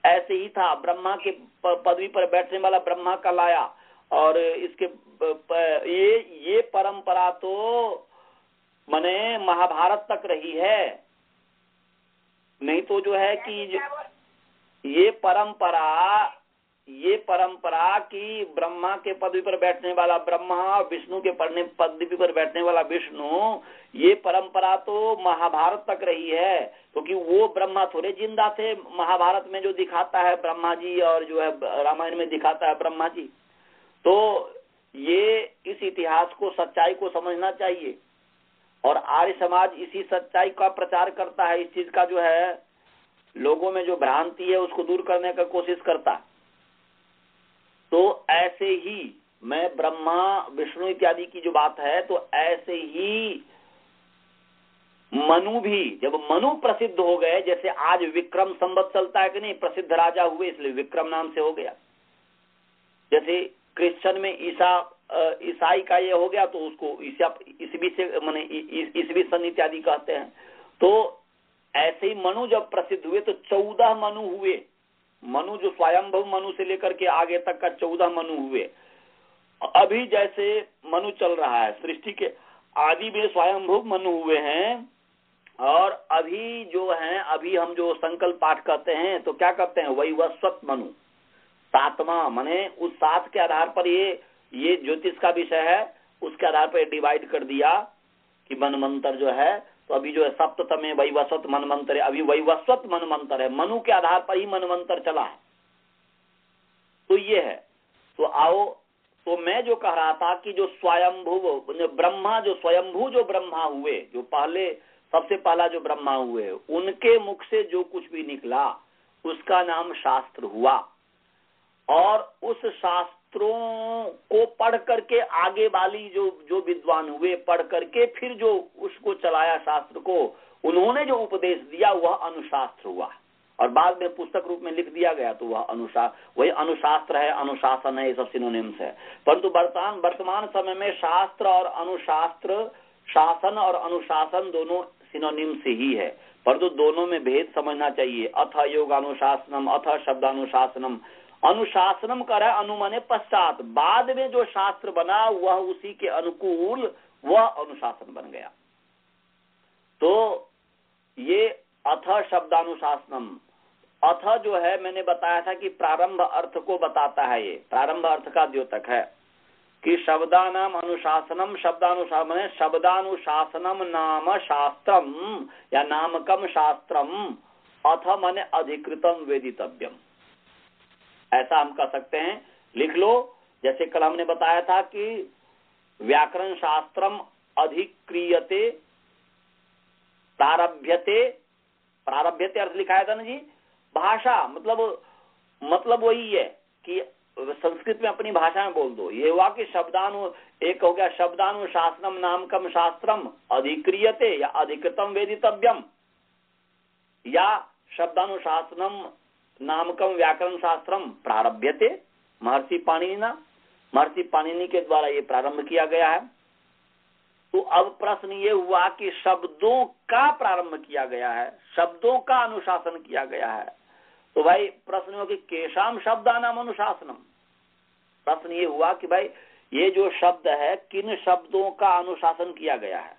Speaker 1: ऐसे ही था, ब्रह्मा के पदवी पर बैठने वाला ब्रह्मा कहलाया। और इसके ये परंपरा तो माने महाभारत तक रही है। नहीं तो जो है कि ये परंपरा कि ब्रह्मा के पदवी पर बैठने वाला ब्रह्मा, विष्णु के पदवी पर बैठने वाला विष्णु, ये परंपरा तो महाभारत तक रही है। क्योंकि वो ब्रह्मा थोड़े जिंदा थे। महाभारत में जो दिखाता है ब्रह्मा जी और जो है रामायण में दिखाता है ब्रह्मा जी। तो ये इस इतिहास को, सच्चाई को समझना चाहिए। और आर्य समाज इसी सच्चाई का प्रचार करता है। इस चीज का जो है लोगों में जो भ्रांति है उसको दूर करने का कोशिश करता। तो ऐसे ही मैं ब्रह्मा विष्णु इत्यादि की जो बात है, तो ऐसे ही मनु भी, जब मनु प्रसिद्ध हो गए, जैसे आज विक्रम संवत चलता है कि नहीं, प्रसिद्ध राजा हुए इसलिए विक्रम नाम से हो गया। जैसे क्रिश्चियन में ईसाई का ये हो गया तो उसको ईसवी से माने ईसवी सन इत्यादि कहते हैं। तो ऐसे ही मनु जब प्रसिद्ध हुए तो 14 मनु हुए। मनु जो स्वयंभव मनु से लेकर के आगे तक का 14 मनु हुए। अभी जैसे मनु चल रहा है, सृष्टि के आदि में स्वयंभव मनु हुए हैं। और अभी जो है, अभी हम जो संकल्प पाठ करते हैं तो क्या करते हैं, वैवस्वत मनु, 7वां, माने उस 7 के आधार पर ये ज्योतिष का विषय है, उसके आधार पर डिवाइड कर दिया कि मनमंत्र जो है। तो अभी जो है सप्तमे वैवस्वत मनमंत्र है, अभी वैवस्वत मनमंत्र है, मनु के आधार पर ही मनमंत्र चला है। तो ये है। तो आओ, तो मैं जो कह रहा था कि जो स्वयंभुव ब्रह्मा, जो स्वयंभू जो ब्रह्मा हुए, जो पहले सबसे पहला जो ब्रह्मा हुए, उनके मुख से जो कुछ भी निकला उसका नाम शास्त्र हुआ। और उस शास्त्रों को पढ़ करके आगे वाली जो विद्वान हुए, पढ़ करके फिर जो उसको चलाया शास्त्र को, उन्होंने जो उपदेश दिया वह अनुशास्त्र हुआ। और बाद में पुस्तक रूप में लिख दिया गया तो वह वही अनुशास्त्र है, अनुशासन है, ये सब सिनोनिम्स है। परंतु वर्तमान समय में शास्त्र और अनुशास्त्र, शासन और अनुशासन दोनों सिनोनिम्स ही है। परंतु दोनों में भेद समझना चाहिए। अथ योगानुशासनम, अथ शब्दानुशासनम। अनुशासनम कर अनुमाने पश्चात, बाद में जो शास्त्र बना वह उसी के अनुकूल वह अनुशासन बन गया। तो ये अथ शब्दानुशासनम, अथ जो है मैंने बताया था कि प्रारंभ अर्थ को बताता है। ये प्रारंभ अर्थ का द्योतक है कि शब्दानाम अनुशासनम, शब्दानुशासन, शब्दानुशासनम नाम शास्त्रम या नामकम शास्त्रम, अथ माने अधिकृतम वेदितव्यम, ऐसा हम कह सकते हैं। लिख लो। जैसे कल हमने बताया था कि व्याकरण शास्त्रम अधिक्रियते प्रारभ्यते, प्रारभ्यते अर्थ लिखाया था ना जी, भाषा, मतलब वही है कि संस्कृत में अपनी भाषा में बोल दो। ये हुआ कि एक हो गया शब्दानुशासनम नामकम शास्त्रम अधिक्रियते या अधिकृतम वेदितव्यम, या शब्दानुशासनम नामकम व्याकरण शास्त्रम प्रारभ्यते, महर्षि पाणिनि के द्वारा ये प्रारंभ किया गया है। तो अब प्रश्न ये हुआ कि शब्दों का प्रारंभ किया गया है, शब्दों का अनुशासन किया गया है। तो भाई प्रश्न हो कि केशाम शब्दानाम अनुशासनम, प्रश्न ये हुआ कि भाई ये जो शब्द है किन शब्दों का अनुशासन किया गया है।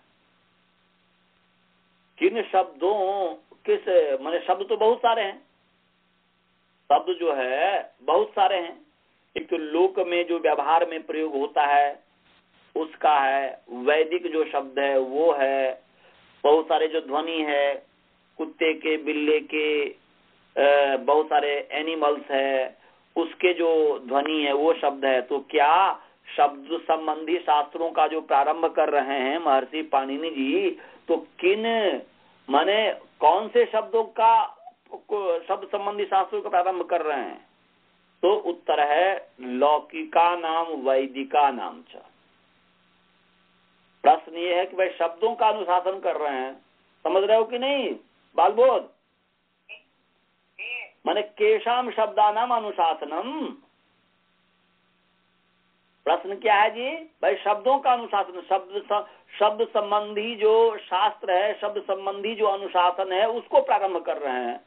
Speaker 1: किन शब्दों किस माने शब्द तो बहुत सारे हैं, शब्द जो है बहुत सारे हैं। एक तो लोक में जो व्यवहार में प्रयोग होता है उसका है, वैदिक जो शब्द है वो है, बहुत सारे जो ध्वनि है कुत्ते के, बिल्ले के, बहुत सारे एनिमल्स है उसके जो ध्वनि है वो शब्द है। तो क्या शब्द संबंधी शास्त्रों का जो प्रारंभ कर रहे हैं महर्षि पाणिनि जी, तो किन माने कौन से शब्दों का शब्द संबंधी शास्त्रों का प्रारंभ कर रहे हैं? तो उत्तर है लौकिका नाम वैदिका नाम च। प्रश्न ये है कि भाई शब्दों का अनुशासन कर रहे हैं, समझ रहे हो कि नहीं बालबोध? माने केशाम शब्दानाम अनुशासनम। प्रश्न क्या है जी? भाई शब्दों का अनुशासन, शब्द संबंधी जो शास्त्र है, शब्द संबंधी जो अनुशासन है उसको प्रारंभ कर रहे हैं,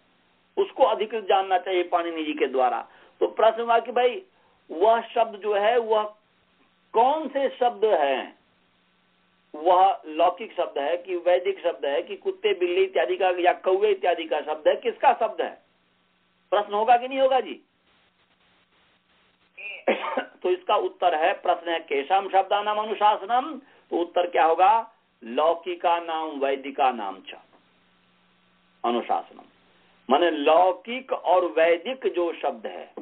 Speaker 1: उसको अधिकृत जानना चाहिए पाणिनि जी के द्वारा। तो प्रश्न हुआ कि भाई वह शब्द जो है वह कौन से शब्द हैं? वह लौकिक शब्द है कि वैदिक शब्द है कि कुत्ते बिल्ली इत्यादि का या कौवे इत्यादि का शब्द है? किसका शब्द है? प्रश्न होगा कि नहीं होगा जी? तो इसका उत्तर है, प्रश्न है केशम शब्दानाम अनुशासनम, तो उत्तर क्या होगा? लौकिका नाम वैदिका नाम च अनुशासनम। माने लौकिक और वैदिक जो शब्द है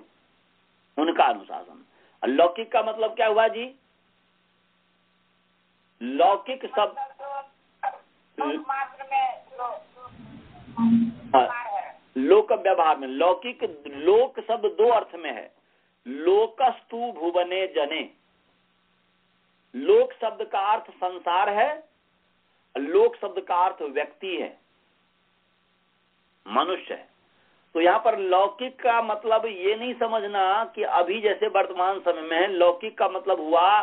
Speaker 1: उनका अनुशासन। लौकिक का मतलब क्या हुआ जी? लौकिक शब्द लोक व्यवहार में लौकिक, लोक शब्द दो अर्थ में है। लोकस्तु भुवने जने, लोक शब्द का अर्थ संसार है, लोक शब्द का अर्थ व्यक्ति है, मनुष्य है। तो यहाँ पर लौकिक का मतलब ये नहीं समझना कि अभी जैसे वर्तमान समय में है। लौकिक का मतलब हुआ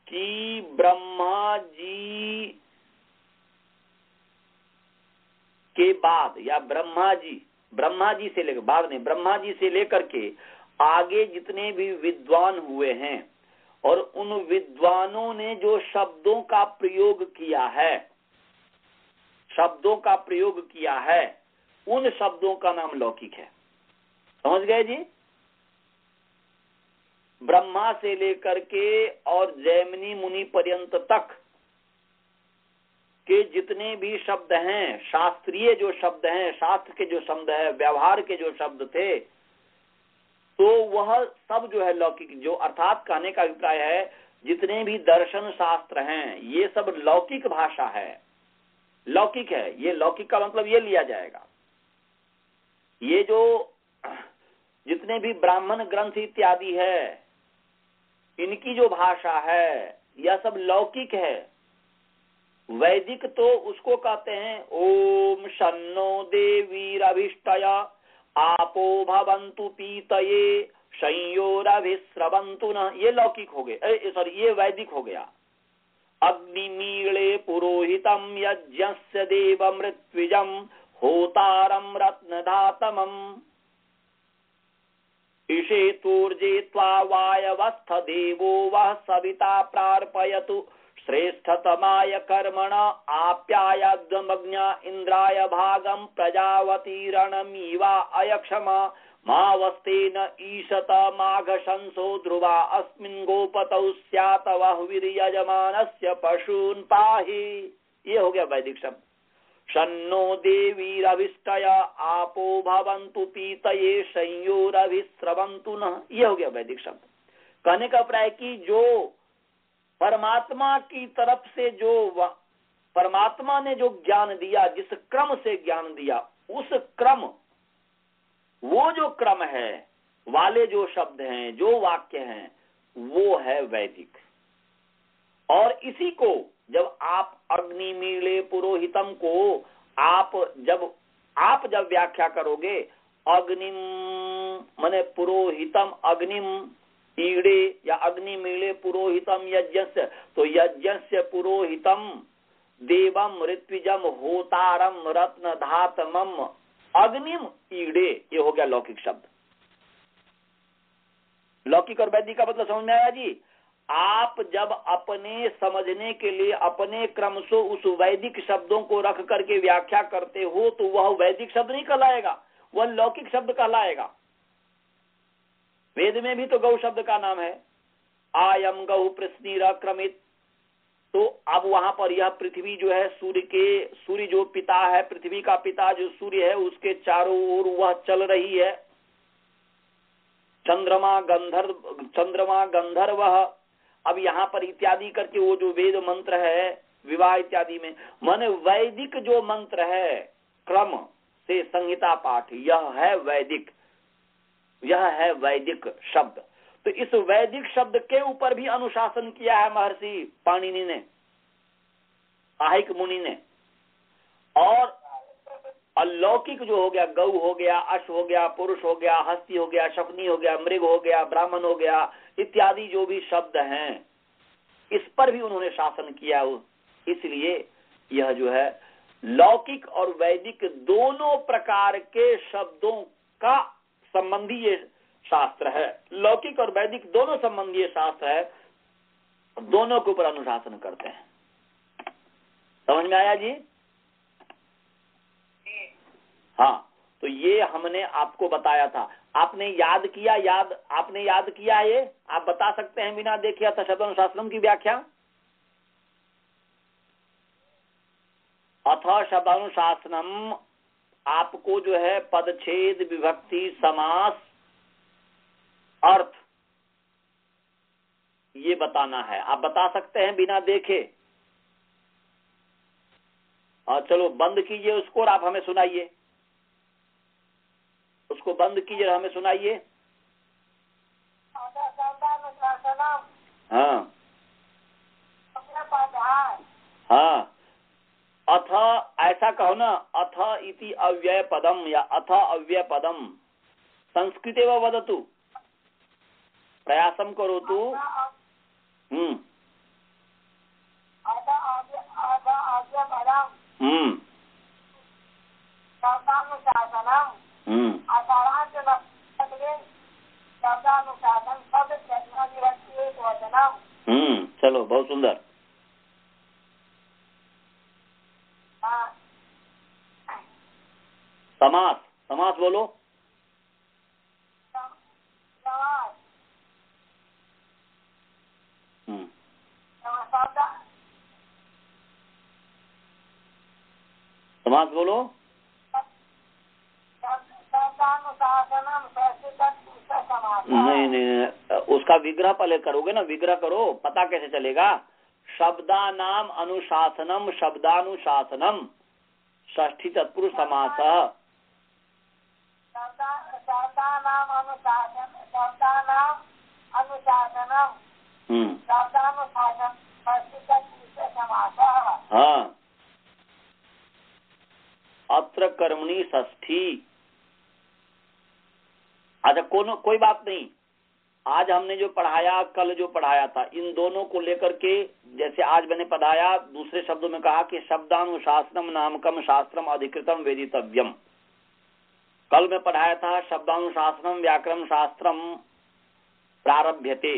Speaker 1: कि ब्रह्मा जी के बाद या ब्रह्मा जी से लेकर, बाद नहीं, ब्रह्मा जी से लेकर के आगे जितने भी विद्वान हुए हैं और उन विद्वानों ने जो शब्दों का प्रयोग किया है, शब्दों का प्रयोग किया है, उन शब्दों का नाम लौकिक है। समझ गए जी? ब्रह्मा से लेकर के और जैमिनी मुनि पर्यंत तक के जितने भी शब्द हैं, शास्त्रीय जो शब्द हैं, शास्त्र के जो शब्द है, व्यवहार के जो शब्द थे, तो वह सब जो है लौकिक, जो अर्थात कहने का अभिप्राय है जितने भी दर्शन शास्त्र हैं ये सब लौकिक भाषा है, लौकिक है। ये लौकिक का मतलब ये लिया जाएगा, ये जो जितने भी ब्राह्मण ग्रंथ इत्यादि है इनकी जो भाषा है यह सब लौकिक है। वैदिक तो उसको कहते हैं ओम शन्नो देवीरभिष्टय आपो भवन्तु पीतये संयोरभिस्रवन्तु न, ये लौकिक हो गए, सॉरी ये वैदिक हो गया। अग्निमीळे पुरोहितम यज्ञस्य देवमृत्विजम होतारम रत्नधातमम ईशेतूर्जे त्वा वायवस्थ देवो वः सविता प्रार्पयतु श्रेष्ठतमाय कर्मण आप्यायद्वमग्न्य इंद्राय भागम प्रजावतीरणमीवा अयक्षमा मावस्तेन ईशत माघशंसो ध्रुवा अस्मिन् गोपतौ स्यात् वः वीर्यजमानस्य पशून् पाहि। ये हो गया वैदिक शब्द। शन्नो देवीरभिष्टय आपो भवन्तु पीतये संयोरभिस्रवन्तु नः, ये हो गया वैदिक शब्द। कहने का अभिप्राय कि जो परमात्मा की तरफ से जो परमात्मा ने जो ज्ञान दिया, जिस क्रम से ज्ञान दिया, उस क्रम, वो जो क्रम है वाले जो शब्द हैं, जो वाक्य हैं, वो है वैदिक। और इसी को जब आप अग्निमीळे पुरोहितम को आप जब व्याख्या करोगे, अग्निम माने पुरोहितम, अग्निम ईड़े या अग्निमीळे पुरोहितम यज्ञस्य, तो यज्ञस्य पुरोहितम देवम ऋत्विजम होतारम रत्नधातमम अग्निम ईड़े, ये हो गया लौकिक शब्द। लौकिक और वैदिक का मतलब समझ में आया जी? आप जब अपने समझने के लिए अपने क्रम से उस वैदिक शब्दों को रख करके व्याख्या करते हो तो वह वैदिक शब्द नहीं कहलाएगा, वह लौकिक शब्द कहलाएगा। वेद में भी तो गौ शब्द का नाम है, आयम गौ प्रश्नीर क्रमित। तो अब वहां पर यह पृथ्वी जो है सूर्य जो पिता है, पृथ्वी का पिता जो सूर्य है, उसके चारों ओर वह चल रही है। चंद्रमा गंधर्व। अब यहाँ पर इत्यादि करके वो जो वेद मंत्र है विवाह इत्यादि में, माने वैदिक जो मंत्र है क्रम से संहिता पाठ, यह है वैदिक शब्द। तो इस वैदिक शब्द के ऊपर भी अनुशासन किया है महर्षि पाणिनि ने, आहिक मुनि ने। और अलौकिक जो हो गया, गौ हो गया, अश्व हो गया, पुरुष हो गया, हस्ती हो गया, शकुनी हो गया, मृग हो गया, ब्राह्मण हो गया, इत्यादि जो भी शब्द हैं, इस पर भी उन्होंने शासन किया। इसलिए यह जो है लौकिक और वैदिक दोनों प्रकार के शब्दों का संबंधी ये शास्त्र है। लौकिक और वैदिक दोनों संबंधी शास्त्र है, दोनों के ऊपर अनुशासन करते हैं। समझ में आया जी? हाँ, तो ये हमने आपको बताया था। आपने याद किया ये? आप बता सकते हैं बिना देखे था शब्दानुशासनम की व्याख्या? अथ शब्दानुशासनम आपको जो है पदच्छेद, विभक्ति, समास, अर्थ ये बताना है। आप बता सकते हैं बिना देखे? और चलो बंद कीजिए उसको और आप हमें सुनाइए। उसको बंद कीजिए, हमें सुनाइए। हाँ हाँ, अथ ऐसा कहो ना, अथ इति अव्यय पदम या अथ अव्यय पदम संस्कृते व वदतु, प्रयासम करो तू। चलो बहुत सुंदर। समास बोलो। समास बोलो। नहीं, उसका विग्रह पहले करोगे ना, विग्रह करो, पता कैसे चलेगा? शब्दानाम अनुशासनम शब्दानुशासनम षष्ठी तत्पुरुष समास। हाँ, अत्र कर्मणि षष्ठी। अच्छा कोई बात नहीं, आज हमने जो पढ़ाया, कल जो पढ़ाया था, इन दोनों को लेकर के, जैसे आज मैंने पढ़ाया, दूसरे शब्दों में कहा कि शब्दानुशासनम नामकम शास्त्रम अधिकृतम वेदितव्यम। कल मैं पढ़ाया था शब्दानुशासनम व्याकरण शास्त्रम प्रारभ्यते।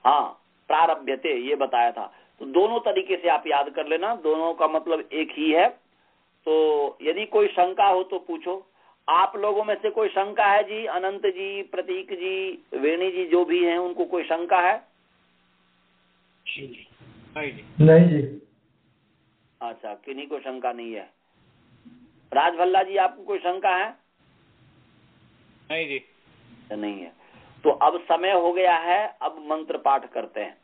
Speaker 1: हाँ, प्रारभ्यते ये बताया था। तो दोनों तरीके से आप याद कर लेना, दोनों का मतलब एक ही है। तो यदि कोई शंका हो तो पूछो। आप लोगों में से कोई शंका है जी? अनंत जी, प्रतीक जी, वेणी जी जो भी हैं, उनको कोई शंका है?
Speaker 3: नहीं जी।
Speaker 1: अच्छा, किन्हीं को शंका नहीं है। राजभल्ला जी आपको कोई शंका है?
Speaker 4: नहीं जी।
Speaker 1: नहीं है। तो अब समय हो गया है, अब मंत्र पाठ करते हैं।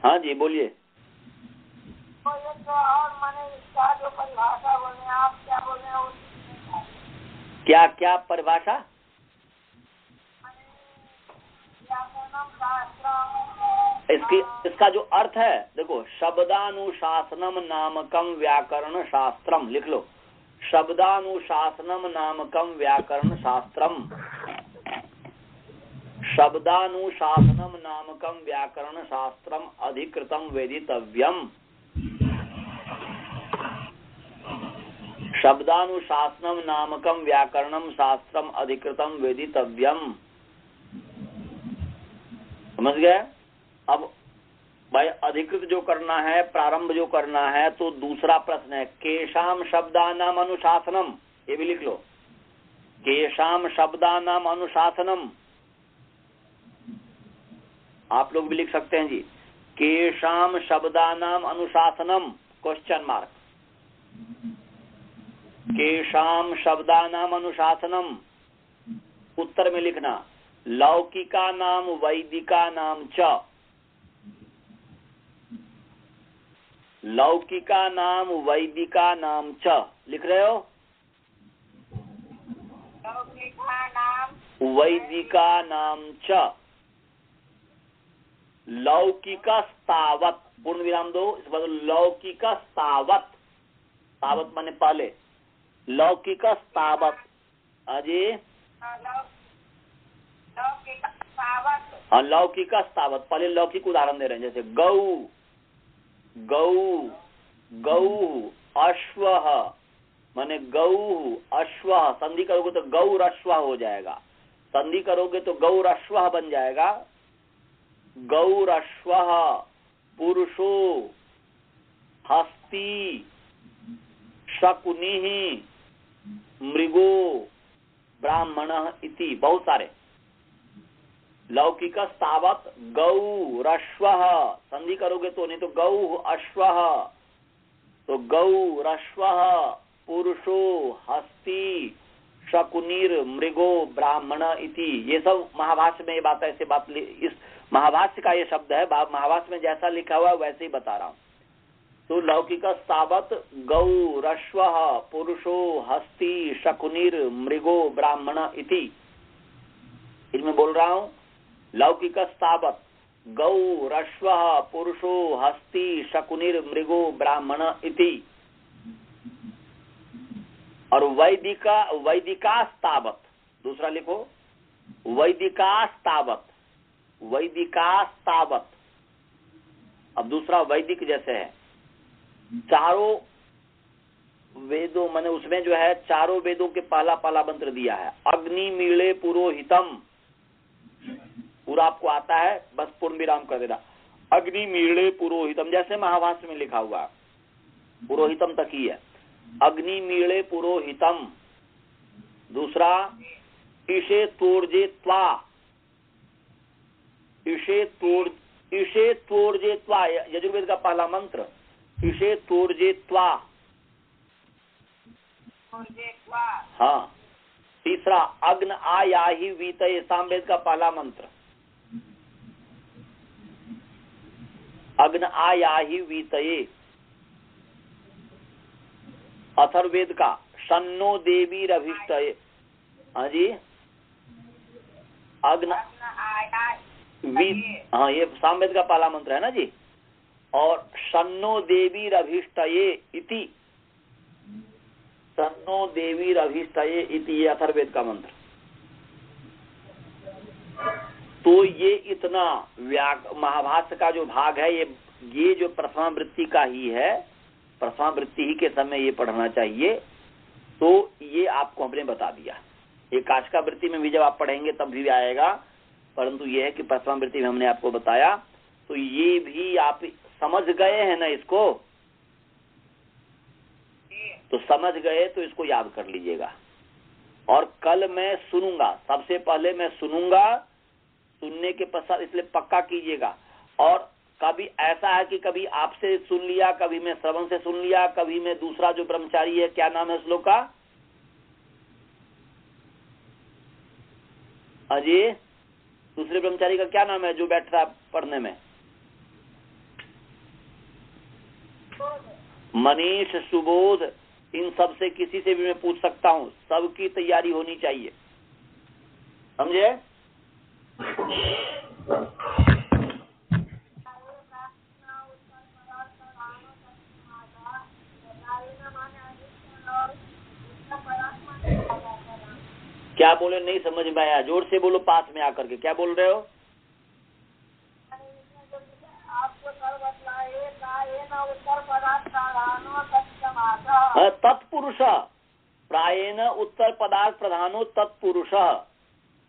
Speaker 1: हाँ जी बोलिए।
Speaker 2: और मैंने इसका जो परिभाषा बोले, आप क्या बोल रहे हो?
Speaker 1: क्या परिभाषा? इसका जो अर्थ है, देखो, शब्दानुशासनम नामकम व्याकरण शास्त्रम लिख लो। शब्दानुशासनम नामकम व्याकरण शास्त्रम, शब्दानुशासनम नामकम व्याकरण शास्त्रम अधिकृतम वेदितव्यम। शब्दानुशासनम नामकम व्याकरणम शास्त्रम अधिकृतम वेदितव्यम। समझ गए? अब भाई अधिकृत जो करना है, प्रारंभ जो करना है, तो दूसरा प्रश्न है केशाम शब्दानाम अनुशासनम, ये भी लिख लो, केशाम शब्दानाम अनुशासनम। आप लोग भी लिख सकते हैं जी, केशाम शब्दानाम अनुशासनम, क्वेश्चन मार्क, केशाम शब्दानाम अनुशासनम। उत्तर में लिखना लौकिका नाम वैदिका नाम च, लौकिका नाम वैदिका नाम च, लिख रहे हो?
Speaker 2: लौकिका नाम
Speaker 1: वैदिका नाम च, लौकिकस्तावत्, पूर्ण विराम दो, इस बार लौकिकस्तावत्, तावत माने पहले, लौकिकस्तावत्। अजय हाँ, लौकिकस्तावत्, पहले लौकिक उदाहरण दे रहे हैं, जैसे गौ, गौ, गौ, अश्व माने गौ अश्व, संधि करोगे तो गौरश्व हो जाएगा, संधि करोगे तो गौरश्व बन जाएगा, गौरश्व, पुरुषो, हस्ती, शकुनि, मृगो, ब्राह्मण इति, बहुत सारे। लौकिक स्तावत गौ रश्व, संधि करोगे तो, नहीं तो गौ अश्व, तो गौ रश्व, पुरुषो, हस्ती, शकुनिर, मृगो, ब्राह्मण इति। ये सब महाभाष्य में ये बात, ऐसे बात, इस महाभाष्य का ये शब्द है, महाभाष्य में जैसा लिखा हुआ है वैसे ही बता रहा हूं। तो लौकिक स्तावत गौ रश्व, पुरुषो, हस्ती, शकुनिर, मृगो, ब्राह्मण इति, इसमें बोल रहा हूं। लौकिक स्तावत गौ रश्व, पुरुषो, हस्ती, शकुनिर, मृगो, ब्राह्मण इति। और वैदिका स्तावत, दूसरा लिखो, वैदिका स्तावत, वैदिका स्तावत। अब दूसरा वैदिक जैसे है, चारों वेदों, मैंने उसमें जो है चारों वेदों के पहला पहला मंत्र दिया है, अग्नि मीले पुरोहितम, पूरा आपको आता है, बस पूर्ण विराम कर देना, अग्नि मीले पुरोहितम, जैसे महाभाष्य में लिखा हुआ, पुरोहितम तक ही है, अग्नि मीले पुरोहितम। दूसरा ईशे तोर्जे त्वा, ईशे तोर्जे त्वा, यजुर्वेद का पहला मंत्र, ईशे तोर्जे त्वा। हाँ, तीसरा अग्न आयाहि वीतये, सामवेद का पहला मंत्र, अग्न आयाहि वीतये। अथर्ववेद का शन्नो देवी रभिष्टये, हाँ जी, अग्न हाँ, ये सामवेद का पहला मंत्र है ना जी। और शन्नो देवी रभिष्टये इति, शन्नो देवी रभिष्टये इति, ये अथर्ववेद का मंत्र। तो ये इतना महाभाष्य का जो भाग है, ये जो प्रथमा वृत्ति का ही है, प्रथमा वृत्ति ही के समय ये पढ़ना चाहिए। तो ये आपको हमने बता दिया। ये काशिका वृत्ति में भी जब आप पढ़ेंगे तब भी आएगा, परंतु ये है कि प्रथमा वृत्ति में हमने आपको बताया। तो ये भी आप समझ गए हैं ना इसको, तो समझ गए तो इसको याद कर लीजिएगा। और कल मैं सुनूंगा, सबसे पहले मैं सुनूंगा, सुनने के पश्चात इसलिए पक्का कीजिएगा। और कभी ऐसा है कि कभी आपसे सुन लिया, कभी मैं श्रवण से सुन लिया, कभी मैं दूसरा जो ब्रह्मचारी है, क्या नाम है श्लोक का, अजय, दूसरे ब्रह्मचारी का क्या नाम है जो बैठ रहा है पढ़ने में, मनीष, सुबोध, इन सब से किसी से भी मैं पूछ सकता हूँ, सबकी तैयारी होनी चाहिए, समझे? क्या बोले नहीं समझ में आया, जोर से बोलो, पास में आकर के क्या बोल रहे हो? तत्पुरुष, प्रायेण उत्तर पदार्थ प्रधानो तत्पुरुष,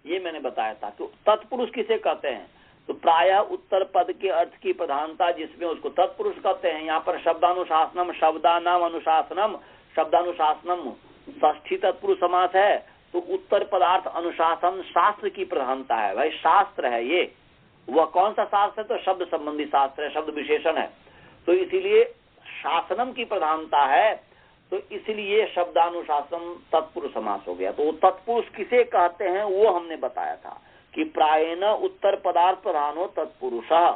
Speaker 1: ये मैंने बताया था। तो तत्पुरुष किसे कहते हैं? तो प्रायः उत्तर पद के अर्थ की प्रधानता जिसमें उसको तत्पुरुष कहते हैं। यहाँ पर शब्दानुशासनम, शब्दानाम अनुशासनम, शब्दानुशासनम षष्ठी तत्पुरुष समास है, तो उत्तर पदार्थ अनुशासन शास्त्र की प्रधानता है। भाई शास्त्र है ये, वह कौन सा शास्त्र है? तो शब्द संबंधी शास्त्र है, शब्द विशेषण है, तो इसीलिए शासनम की प्रधानता है, तो इसलिए शब्दानुशासन तत्पुरुष समास हो गया। तो वो तत्पुरुष किसे कहते हैं वो हमने बताया था कि प्रायेण उत्तर पदार्थ प्रधानो तत्पुरुषः,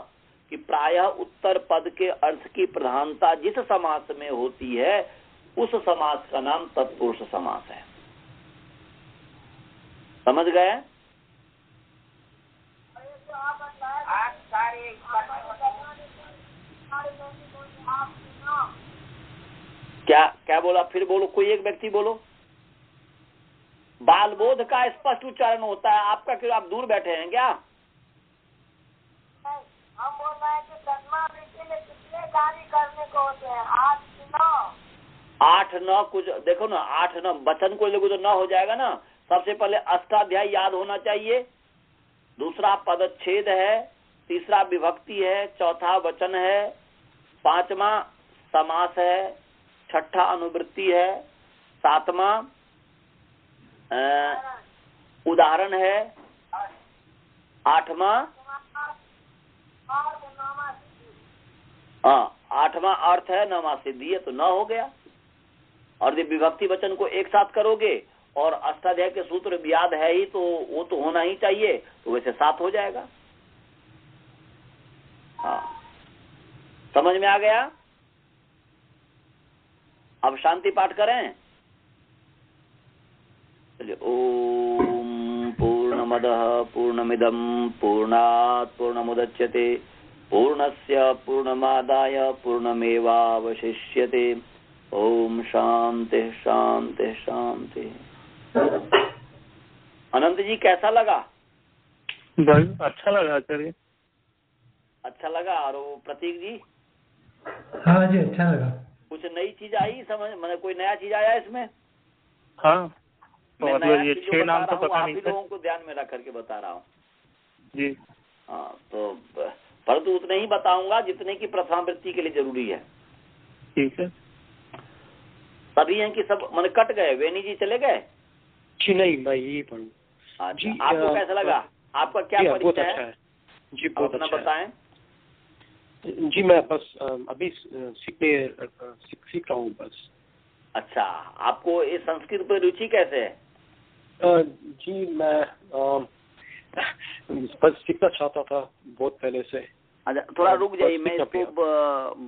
Speaker 1: कि प्रायः उत्तर पद के अर्थ की प्रधानता जिस समास में होती है उस समास का नाम तत्पुरुष समास है। समझ गए? क्या बोला? फिर बोलो, कोई एक व्यक्ति बोलो। बाल बोध का स्पष्ट उच्चारण होता है आपका, क्यों आप दूर बैठे हैं क्या?
Speaker 2: हम बोल रहे हैं कि दसवां वृत्ति में कितने कार्य करने को होते हैं? 8 9 कुछ देखो ना, 8 9 वचन को लोगों तो 9 हो जाएगा ना। सबसे पहले अष्टाध्यायी याद होना चाहिए, दूसरा पदच्छेद है, तीसरा विभक्ति है, चौथा वचन है, पांचवा समास है, छठा अनुवृत्ति है, सातवां उदाहरण है, आठवां अर्थ है, नौवां सिद्धि है, तो 9 हो गया। और यदि विभक्ति वचन को एक साथ करोगे और अष्टाध्याय के सूत्र याद है ही, तो वो तो होना ही चाहिए, तो वैसे 7 हो जाएगा। हाँ, समझ में आ गया? अब शांति पाठ करें। चलिए, ओम पूर्णमदः पूर्णमिदं पूर्णात् पूर्णमुदच्यते पूर्णस्य पूर्णमादाय पूर्णमेवावशिष्यते। ओम शांति शांति शांति। अनंत जी कैसा लगा?
Speaker 3: बहुत अच्छा लगा आचार्य।
Speaker 1: अच्छा लगा। और वो प्रतीक जी?
Speaker 3: हाँ जी, अच्छा लगा।
Speaker 1: कुछ नई चीज आई समझ, मतलब कोई नया चीज आया इसमें?
Speaker 3: हाँ,
Speaker 1: मैं
Speaker 3: मतलब
Speaker 1: नया
Speaker 3: ये
Speaker 1: चीज
Speaker 3: 6 नाम
Speaker 1: बता
Speaker 3: तो
Speaker 1: रहा हूँ,
Speaker 3: पता
Speaker 1: आप
Speaker 3: नहीं
Speaker 1: ही
Speaker 3: था
Speaker 1: लोगों को ध्यान में रख करके बता रहा हूँ
Speaker 3: जी।
Speaker 1: हाँ, तो परंतु उतने ही बताऊंगा जितने की प्रथमावृत्ति के लिए जरूरी है।
Speaker 3: ठीक है।
Speaker 1: सभी हैं कि सब मन कट गए? वेनी जी चले गए?
Speaker 3: जी नहीं, मैं यही पढ़ूँ।
Speaker 1: जी, आपको कैसा लगा? आपका क्या परिचय है?
Speaker 3: जी बहुत
Speaker 1: अपना
Speaker 3: अच्छा
Speaker 1: बताएं।
Speaker 3: जी मैं बस अभी सीख रहा हूँ बस।
Speaker 1: अच्छा, आपको ये संस्कृत पर रुचि कैसे है?
Speaker 3: जी मैं बस सीखना चाहता था बहुत पहले से।
Speaker 1: अच्छा, थोड़ा रुक जाइए, मैं इसको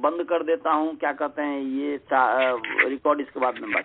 Speaker 1: बंद कर देता हूँ। क्या कहते हैं, ये रिकॉर्ड इसके बाद में बात।